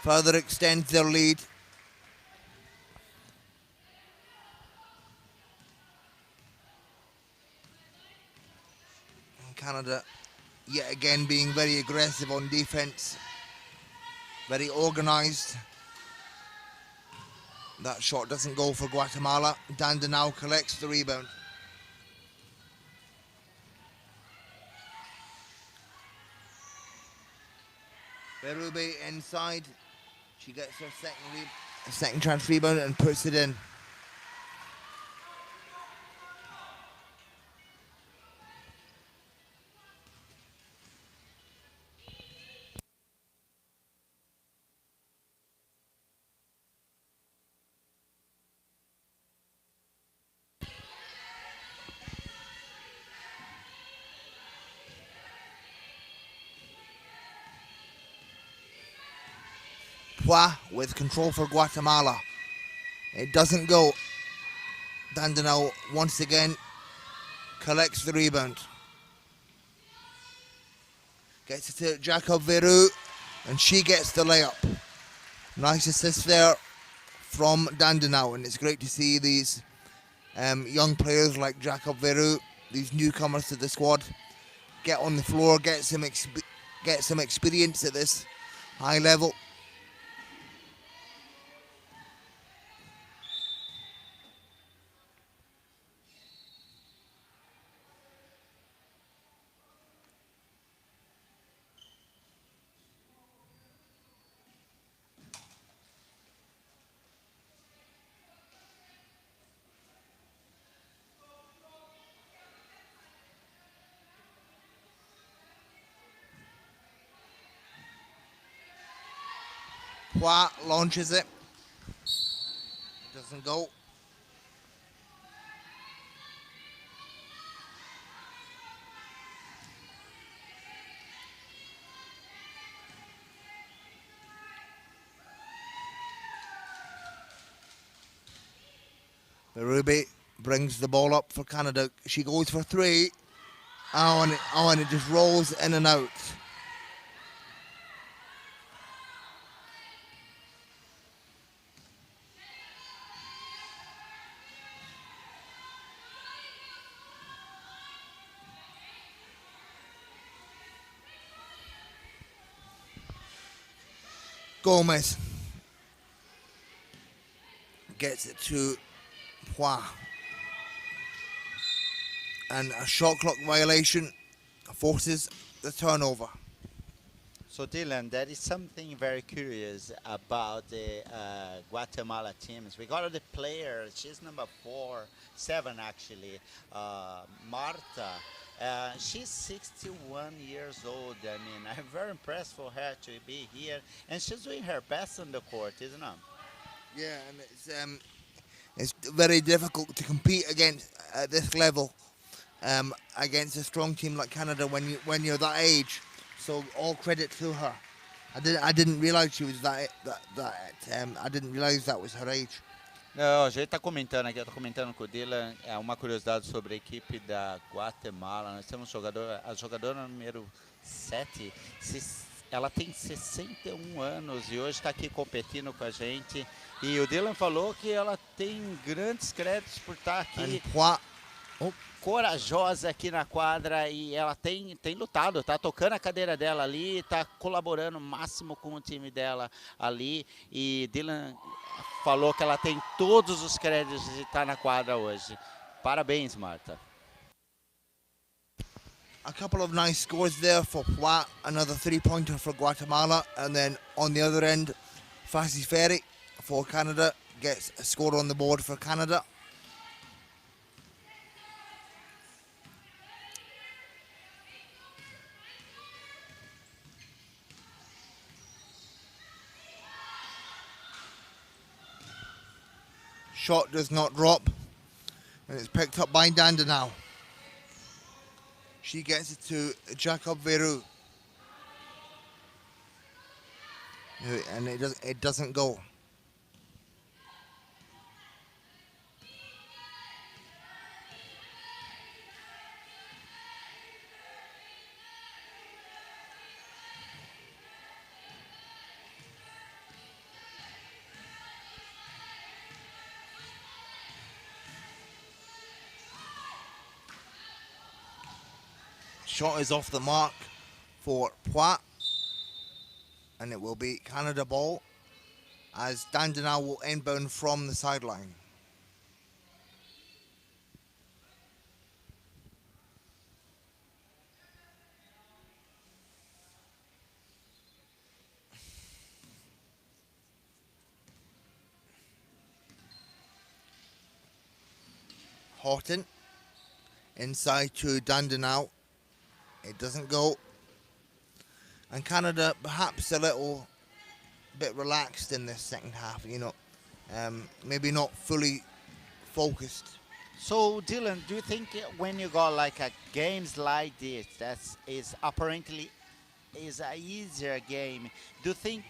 further extends their lead. Canada yet again being very aggressive on defense, very organized. That shot doesn't go for Guatemala. Dandenau collects the rebound. Berube inside. She gets her second chance rebound and puts it in. With control for Guatemala. It doesn't go. Dandenau once again collects the rebound. Gets it to Jacob Veru and she gets the layup. Nice assist there from Dandenau, and it's great to see these young players like Jacob Veru, these newcomers to the squad, get on the floor, get some experience at this high level. Hua launches it. Doesn't go. Berube brings the ball up for Canada. She goes for three. And it just rolls in and out. Gomez gets it to Hua. And a shot clock violation forces the turnover. So Dylan, there is something very curious about the Guatemala teams. We got the player, she's number 7 actually, Marta. She's 61 years old. I mean, I'm very impressed for her to be here, and she's doing her best on the court, isn't it? Yeah, and it's very difficult to compete against at this level against a strong team like Canada when you're that age. So all credit to her. I didn't realize she was I didn't realize that was her age. Não, a gente tá comentando aqui, eu tô comentando com o Dylan, é uma curiosidade sobre a equipe da Guatemala. Nós temos a jogadora número 7, ela tem 61 anos e hoje está aqui competindo com a gente. E o Dylan falou que ela tem grandes créditos por estar aqui. Corajosa aqui na quadra e ela tem lutado, tá tocando a cadeira dela ali, tá colaborando o máximo com o time dela ali. E Dylan falou que ela tem todos os créditos de estar na quadra hoje. Parabéns, Marta. A couple of nice scores there for Pua, another 3-pointer for Guatemala, and then on the other end, Fassi Ferry for Canada gets a score on the board for Canada. Shot does not drop, and it's picked up by Dandenau. She gets it to Jacob Veru, and it doesn't go. Shot is off the mark for Pua, and it will be Canada ball as Dandenau will inbound from the sideline. Horton inside to Dandenau. It doesn't go. And Canada perhaps a little bit relaxed in this second half, maybe not fully focused. So Dylan, do you think when you got like a games like this that is apparently is a easier game, do you think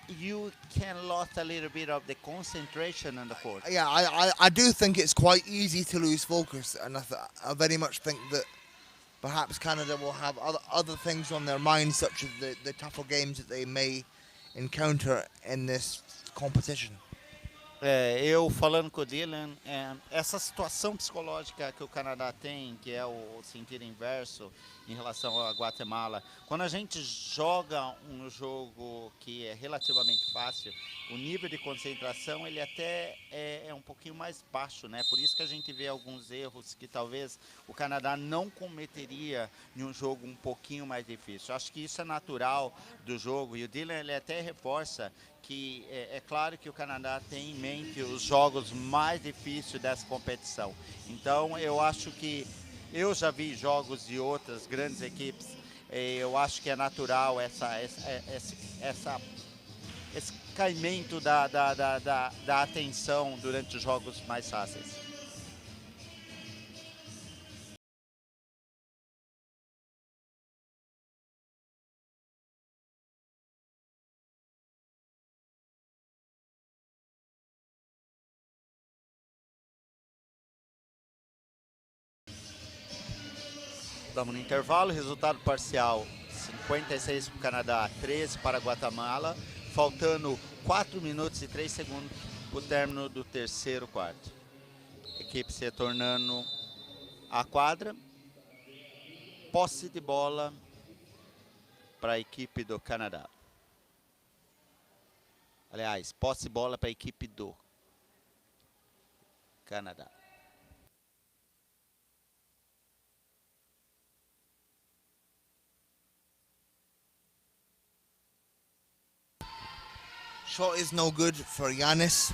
you can lose a little bit of the concentration on the court? Yeah, I do think it's quite easy to lose focus, and I very much think that perhaps Canada will have other things on their minds, such as the tougher games that they may encounter in this competition. Eu falando com o Dylan, essa situação psicológica que o Canadá tem, que é o sentido inverso em relação à Guatemala, quando a gente joga um jogo que é relativamente fácil, o nível de concentração ele até é um pouquinho mais baixo, né? Por isso que a gente vê alguns erros que talvez o Canadá não cometeria em um jogo um pouquinho mais difícil. Acho que isso é natural do jogo e o Dylan ele até reforça que é claro que o Canadá tem em mente os jogos mais difíceis dessa competição. Então eu acho que eu já vi jogos de outras grandes equipes. Eu acho que é natural esse caimento da atenção durante os jogos mais fáceis. Estamos no intervalo, resultado parcial 56 para o Canadá, 13 para a Guatemala, faltando 4 minutos e 3 segundos para o término do terceiro quarto. Equipe se retornando à quadra, posse de bola para a equipe do Canadá. Aliás, posse de bola para a equipe do Canadá. Shot is no good for Yanis.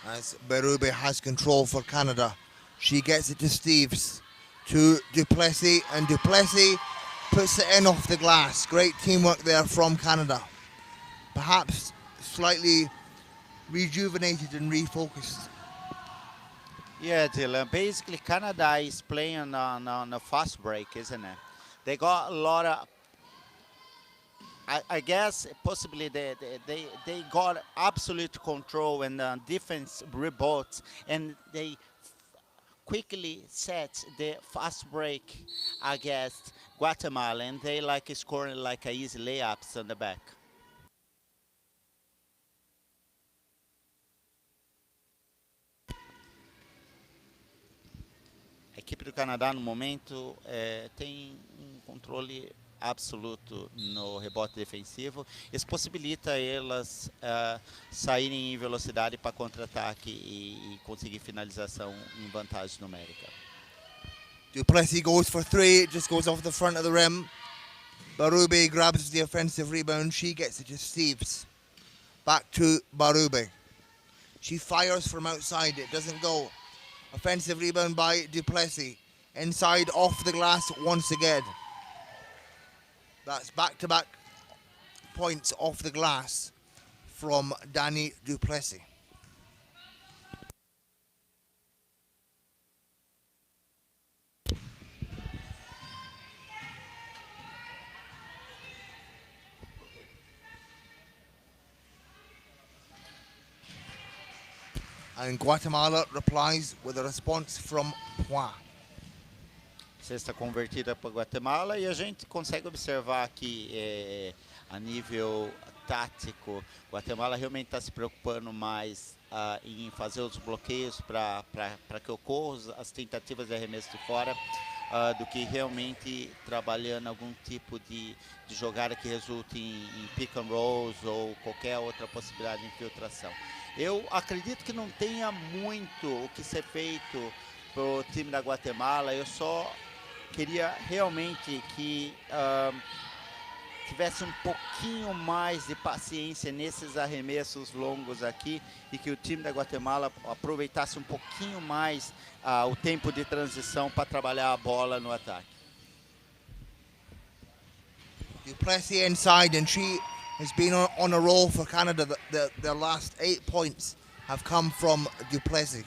As Berube has control for Canada. She gets it to Steves. to Duplessis, and Duplessis puts it in off the glass. Great teamwork there from Canada. Perhaps slightly rejuvenated and refocused. Yeah, Dylan. Basically, Canada is playing on a fast break, isn't it? They got a lot of. I guess possibly they got absolute control and defense rebounds, and they quickly set the fast break against Guatemala, and they like scoring like a easy layups on the back. A equipe do Canadá no momento tem um controle absoluto no rebote defensivo. Isso possibilita elas saírem em velocidade para contra-ataque e conseguir finalização em vantagem numérica. Duplessis goes for three, it just goes off the front of the rim. Barube grabs the offensive rebound, she gets it to Steves. Back to Barube. She fires from outside, it doesn't go. Offensive rebound by Duplessis. Inside, off the glass once again. That's back-to-back points off the glass from Danny Duplessis. And Guatemala replies with a response from Poix. Cesta convertida para Guatemala, e a gente consegue observar que a nível tático, Guatemala realmente está se preocupando mais em fazer os bloqueios para que ocorram as tentativas de arremesso de fora, do que realmente trabalhando algum tipo de jogada que resulte em pick and rolls ou qualquer outra possibilidade de infiltração. Eu acredito que não tenha muito o que ser feito para o time da Guatemala. Eu só queria realmente que tivesse um pouquinho mais de paciência nesses arremessos longos aqui e que o time da Guatemala aproveitasse um pouquinho mais o tempo de transição para trabalhar a bola no ataque. Duplessis inside, and she has been on a roll for Canada. Their last 8 points have come from Duplessis.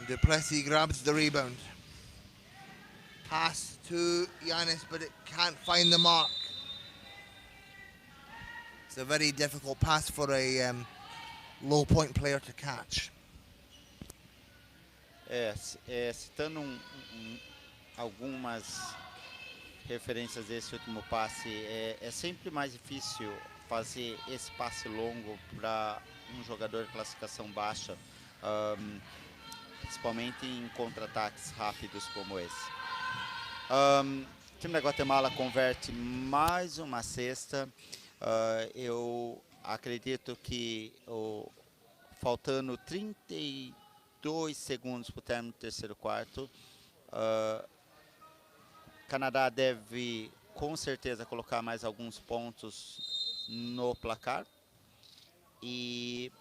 Duplessis grabs the rebound. Pass to Giannis, but it can't find the mark. It's a very difficult pass for a low point player to catch. Citando algumas referências desse último passe, é sempre mais difícil fazer esse passe longo para um jogador de classificação baixa. Principalmente em contra-ataques rápidos como esse. O time da Guatemala converte mais uma cesta. Eu acredito que faltando 32 segundos para o término do terceiro quarto, Canadá deve com certeza colocar mais alguns pontos no placar. E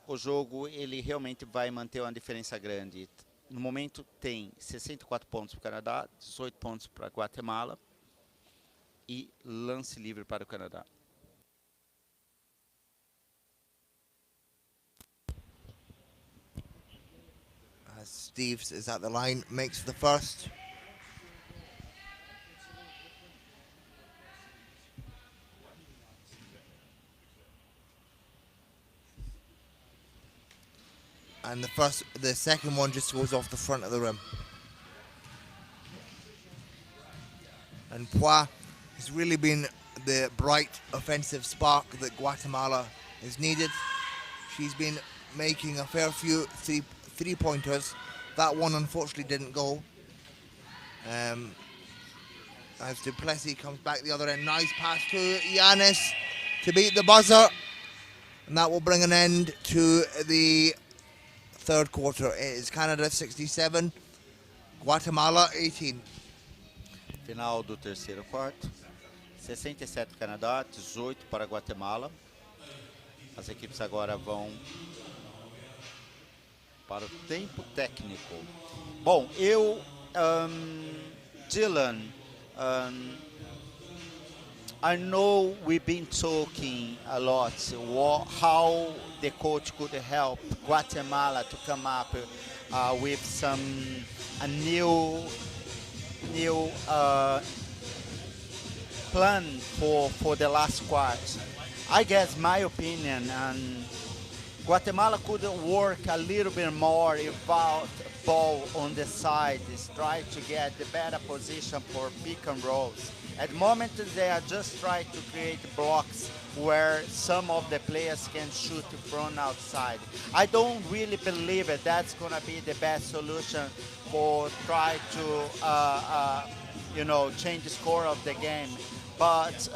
o jogo ele realmente vai manter uma diferença grande. No momento tem 64 pontos para o Canadá, 18 pontos para a Guatemala e lance livre para o Canadá. As Steves is at the line, makes the first. And the second one just goes off the front of the rim. And Poix has really been the bright offensive spark that Guatemala has needed. She's been making a fair few three-pointers. That one unfortunately didn't go. As Duplessis comes back the other end. Nice pass to Giannis to beat the buzzer. And that will bring an end to the third quarter. It is Canada 67, Guatemala 18. Final do terceiro quarto. 67 Canadá, 18 para Guatemala. As equipes agora vão para o tempo técnico. Bom, Dylan, um, I know we've been talking a lot how the coach could help Guatemala to come up with some a new plan for the last quarter. I guess my opinion, and Guatemala could work a little bit more about ball on the side, is try to get the better position for pick and rolls. At the moment, they are just trying to create blocks where some of the players can shoot from outside. I don't really believe it. That's going to be the best solution for try to, change the score of the game. But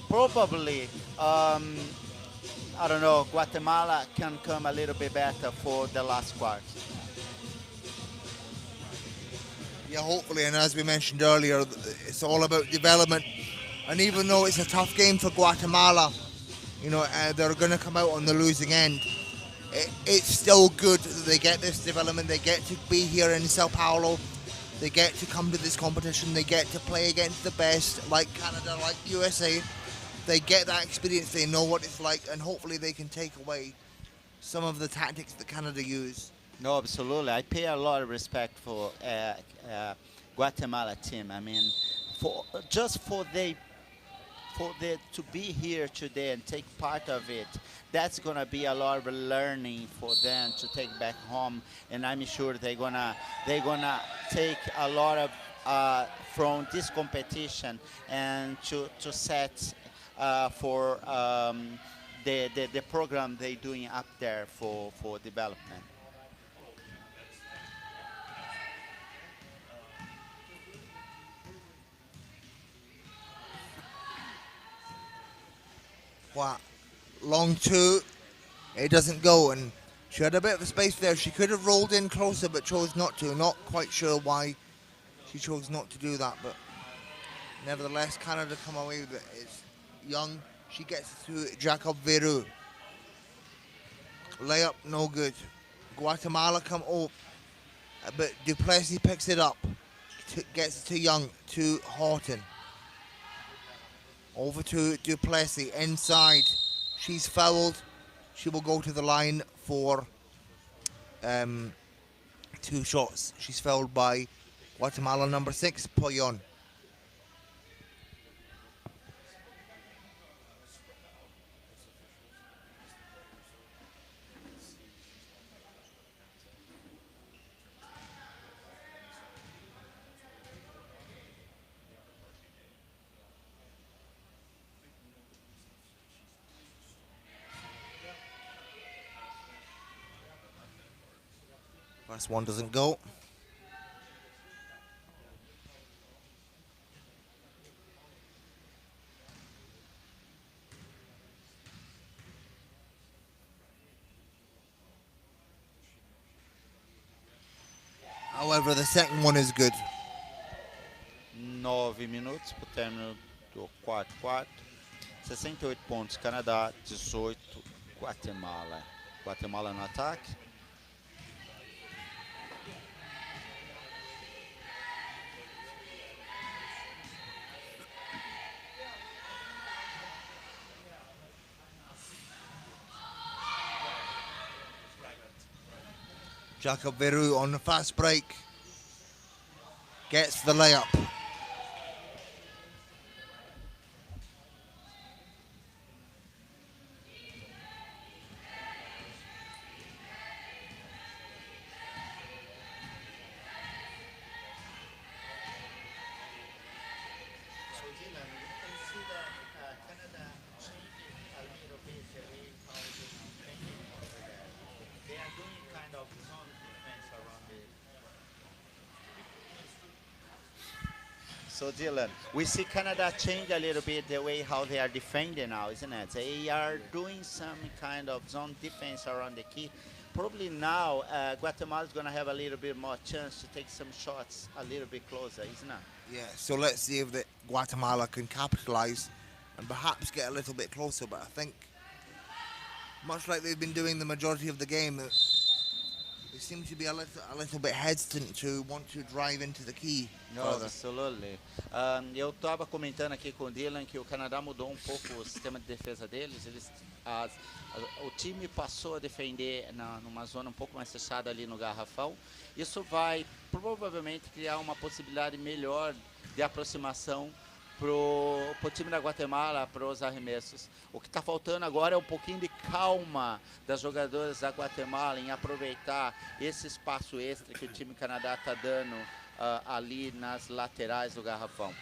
probably, I don't know, Guatemala can come a little bit better for the last quarter. Yeah, hopefully, and as we mentioned earlier, it's all about development. And even though it's a tough game for Guatemala, they're going to come out on the losing end. It's still good that they get this development. They get to be here in Sao Paulo. They get to come to this competition. They get to play against the best, like Canada, like USA. They get that experience. They know what it's like, and hopefully they can take away some of the tactics that Canada use. No, absolutely. I pay a lot of respect for Guatemala team. I mean, for the to be here today and take part of it, that's gonna be a lot of learning for them to take back home, and I'm sure they're gonna take a lot of from this competition and to set for the program they're doing up there for development. Wow. Long two, it doesn't go, and she had a bit of a space there. She could have rolled in closer, but chose not to. Not quite sure why she chose not to do that, but nevertheless, Canada come away with it. It's Young. She gets it to Jacob Veru. Layup, no good. Guatemala come but Duplessis picks it up. Gets it to Young, to Horton. Over to Duplessis, inside. She's fouled. She will go to the line for 2 shots. She's fouled by Guatemala number 6, Poyon. First one doesn't go. However, the second one is good. 9 minutos para o término do quarto quarto. 68 pontos Canadá, 18 Guatemala. Guatemala no ataque. Jacob Veru on the fast break. Gets the layup. So Dylan, we see Canada change a little bit the way how they are defending now, isn't it? They are doing some kind of zone defense around the key. probably now Guatemala is going to have a little bit more chance to take some shots a little bit closer, isn't it? Yeah, so let's see if the Guatemala can capitalise and perhaps get a little bit closer. But I think, much like they've been doing the majority of the game, they seem to be a little bit hesitant to want to drive into the key No, further. absolutely. Eu estava comentando aqui com o Dylan que o Canadá mudou um pouco o sistema de defesa deles. O time passou a defender numa zona um pouco mais fechada ali no garrafão. Isso vai provavelmente criar uma possibilidade melhor de aproximação pro time da Guatemala, para os arremessos. O que está faltando agora é um pouquinho de calma das jogadoras da Guatemala em aproveitar esse espaço extra que o time Canadá está dando ali nas laterais do garrafão.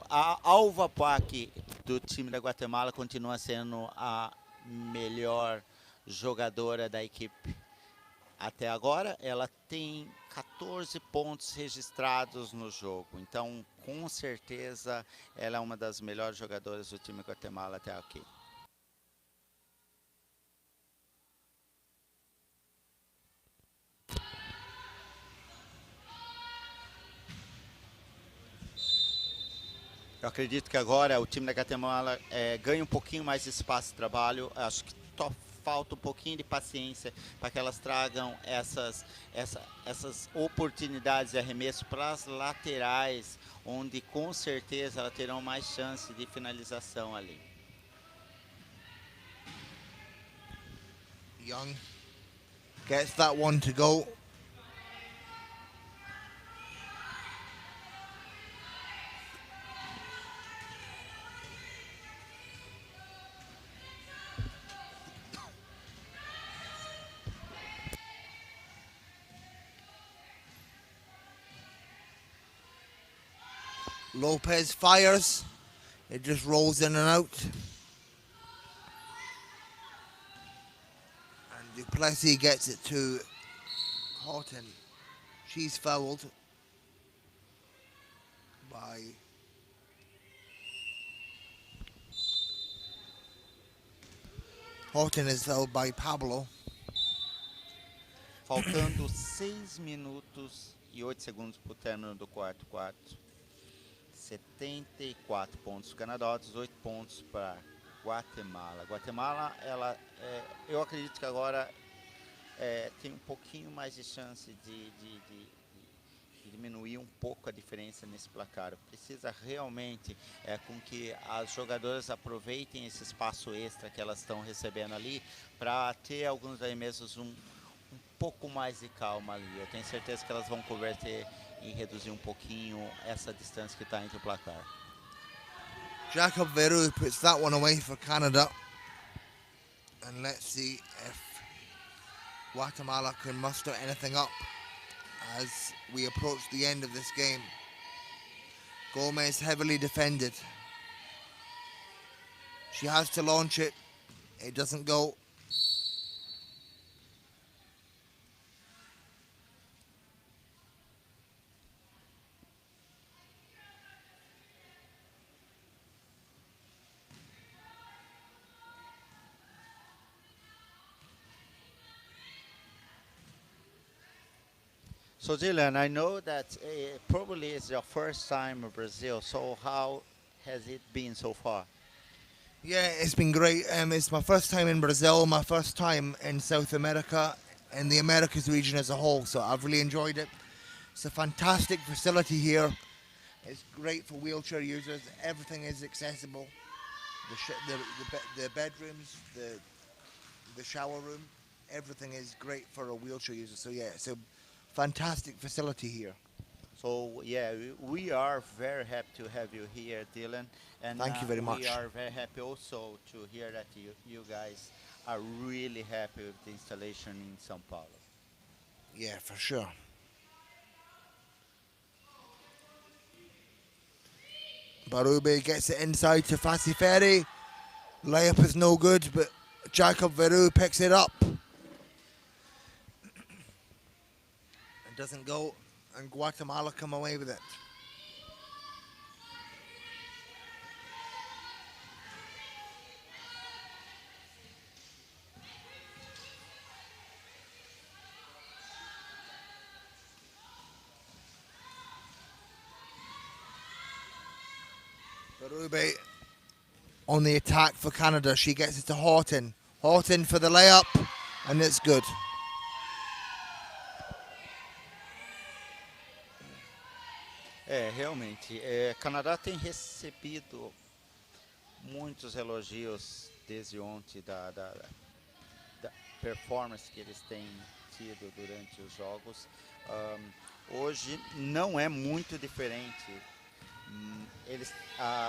A Alva Pac do time da Guatemala continua sendo a melhor jogadora da equipe. Até agora, ela tem 14 pontos registrados no jogo. Então, com certeza, ela é uma das melhores jogadoras do time Guatemala até aqui. Eu acredito que agora o time da Guatemala ganha um pouquinho mais de espaço de trabalho. Acho que falta um pouquinho de paciência para que elas tragam essas oportunidades de arremesso para as laterais, onde com certeza elas terão mais chance de finalização ali. Young gets that one to go. Lopez fires. It just rolls in and out. And Duplessis gets it to Houghton. She's fouled by Houghton is fouled by Pablo. Faltando 6 minutos e 8 segundos para o término do quarto quarto. 74 pontos para o Canadá, 18 pontos para Guatemala. Guatemala, eu acredito que agora tem um pouquinho mais de chance de diminuir um pouco a diferença nesse placar. Precisa realmente com que as jogadoras aproveitem esse espaço extra que elas estão recebendo ali para ter alguns arremessos um pouco mais de calma ali. Eu tenho certeza que elas vão converter e reduzir um pouquinho essa distância que está entre o placar. Jacob Veru puts that one away for Canada. And let's see if Guatemala can muster anything up as we approach the end of this game. Gomez heavily defended. She has to launch it. It doesn't go. So Dylan, I know that probably it's your first time in Brazil. So how has it been so far? Yeah, it's been great. It's my first time in Brazil, my first time in South America and the Americas region as a whole. So I've really enjoyed it. It's a fantastic facility here. It's great for wheelchair users. Everything is accessible. The bedrooms, the shower room. everything is great for a wheelchair user. So yeah, it's a fantastic facility here. So yeah, we are very happy to have you here, Dylan, and Thank you very we much. are very happy also to hear that you guys are really happy with the installation in São Paulo. Yeah, for sure. Barube gets it inside to Fassi Ferry. Layup is no good, but Jacob Veru picks it up. It doesn't go, and Guatemala come away with it. Barube on the attack for Canada. She gets it to Horton. Horton for the layup, and it's good. Realmente, Canadá tem recebido muitos elogios desde ontem da performance que eles têm tido durante os jogos. Hoje não é muito diferente.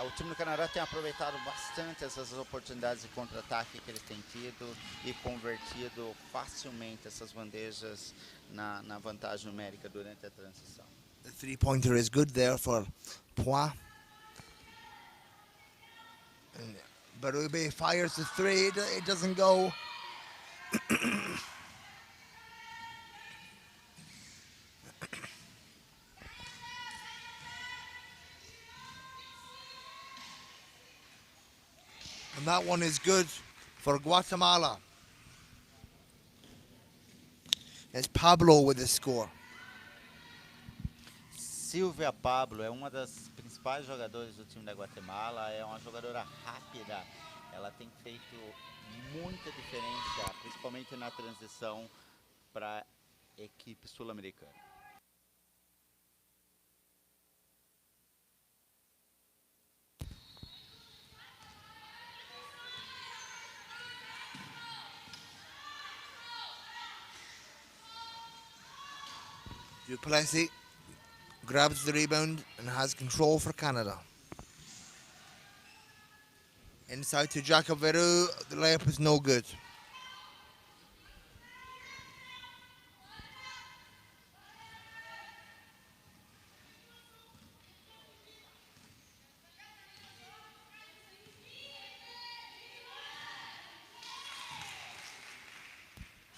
O time do Canadá tem aproveitado bastante essas oportunidades de contra-ataque que eles têm tido e convertido facilmente essas bandejas na vantagem numérica durante a transição. The three-pointer is good there for Poix. And Barube fires the three. It doesn't go. And that one is good for Guatemala. It's Pablo with the score. Silvia Pablo é uma das principais jogadoras do time da Guatemala, é uma jogadora rápida, ela tem feito muita diferença, principalmente na transição para a equipe sul-americana. Duplessis grabs the rebound and has control for Canada. Inside to Jacob Veru. The layup is no good.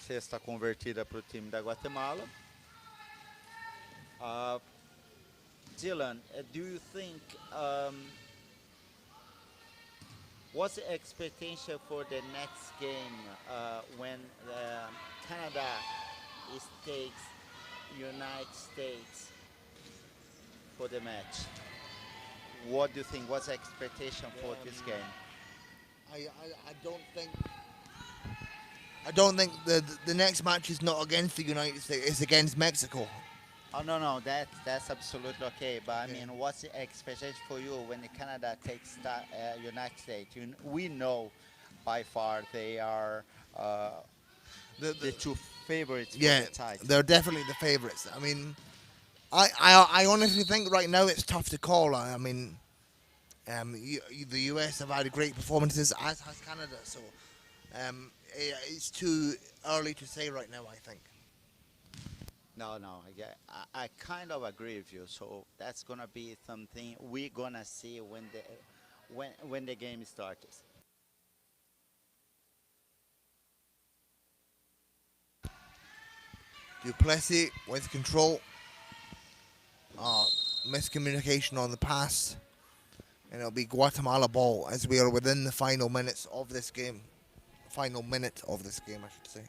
Sexta convertida para o time da Guatemala. Dylan, do you think what's the expectation for the next game when Canada takes United States for the match? What do you think? What's the expectation for this game? I don't think the next match is not against the United States. It's against Mexico. Oh no, that's absolutely okay. But I mean, what's the expectation for you when Canada takes United States? We know by far they are the two favorites for the title. They're definitely the favorites. I mean, I honestly think right now it's tough to call. I mean, the US have had great performances, as has Canada. So it's too early to say right now, I think. No, I kind of agree with you. So that's gonna be something we're gonna see when the game starts. Duplessis with control. Miscommunication on the pass. And it'll be Guatemala ball as we are within the final minutes of this game. Final minute of this game, I should say.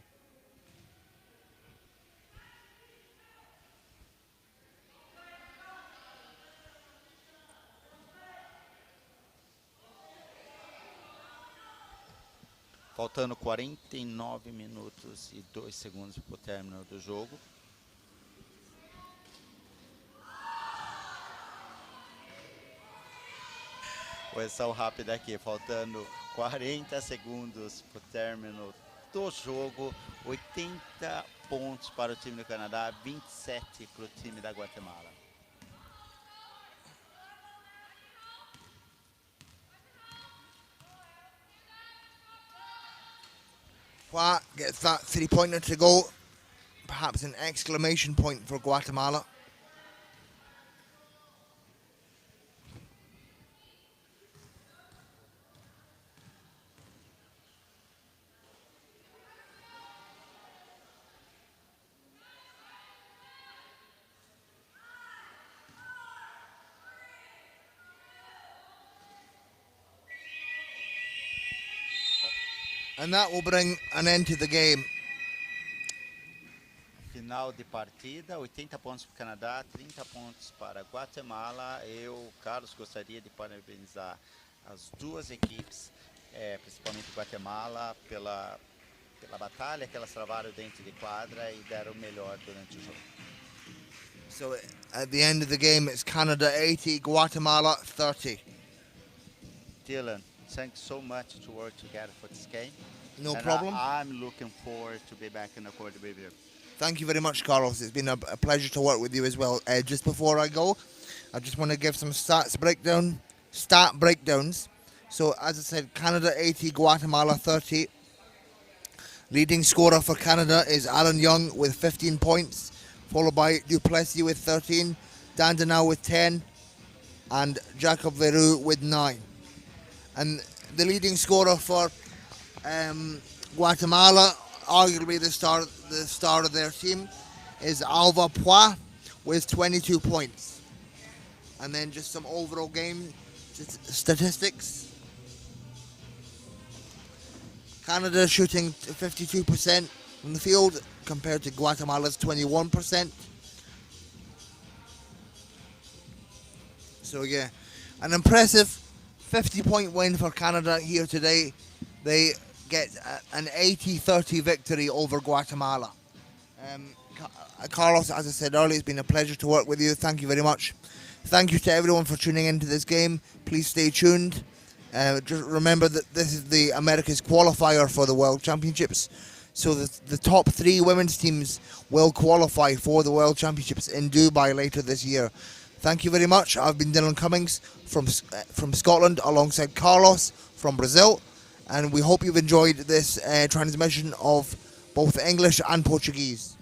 Faltando 49 minutos e 2 segundos para o término do jogo. Correção rápida aqui, faltando 40 segundos para o término do jogo, 80 pontos para o time do Canadá, 27 para o time da Guatemala. Hua gets that 3-pointer to go. Perhaps an exclamation point for Guatemala. And that will bring an end to the game. Final de partida, 80 pontos para o Canadá, 30 pontos para Guatemala. Eu, Carlos, gostaria de parabenizar as duas equipes, principalmente Guatemala, pela batalha que elas travaram dentro de quadra e deram o melhor durante o jogo. So at the end of the game, it's Canada 80, Guatemala 30. Dylan, thanks so much to work together for this game. No And problem. I'm looking forward to be back in the court with you. Thank you very much, Carlos. It's been a pleasure to work with you as well. Just before I go, I just want to give some stat breakdowns. So, as I said, Canada 80, Guatemala 30. Leading scorer for Canada is Alan Young with 15 points, followed by Duplessis with 13, Dandenau with 10, and Jacob Veru with 9. And the leading scorer for Guatemala, arguably the star of their team, is Alva Pois with 22 points. And then just some overall game statistics. Canada shooting 52% from the field compared to Guatemala's 21%. So yeah, an impressive 50-point win for Canada here today. They get an 80-30 victory over Guatemala. Carlos, as I said earlier, it's been a pleasure to work with you. Thank you very much. Thank you to everyone for tuning into this game. Please stay tuned. Just remember that this is the Americas qualifier for the World Championships. So the top 3 women's teams will qualify for the World Championships in Dubai later this year. Thank you very much. I've been Dylan Cummings from Scotland alongside Carlos from Brazil. And we hope you've enjoyed this transmission of both English and Portuguese.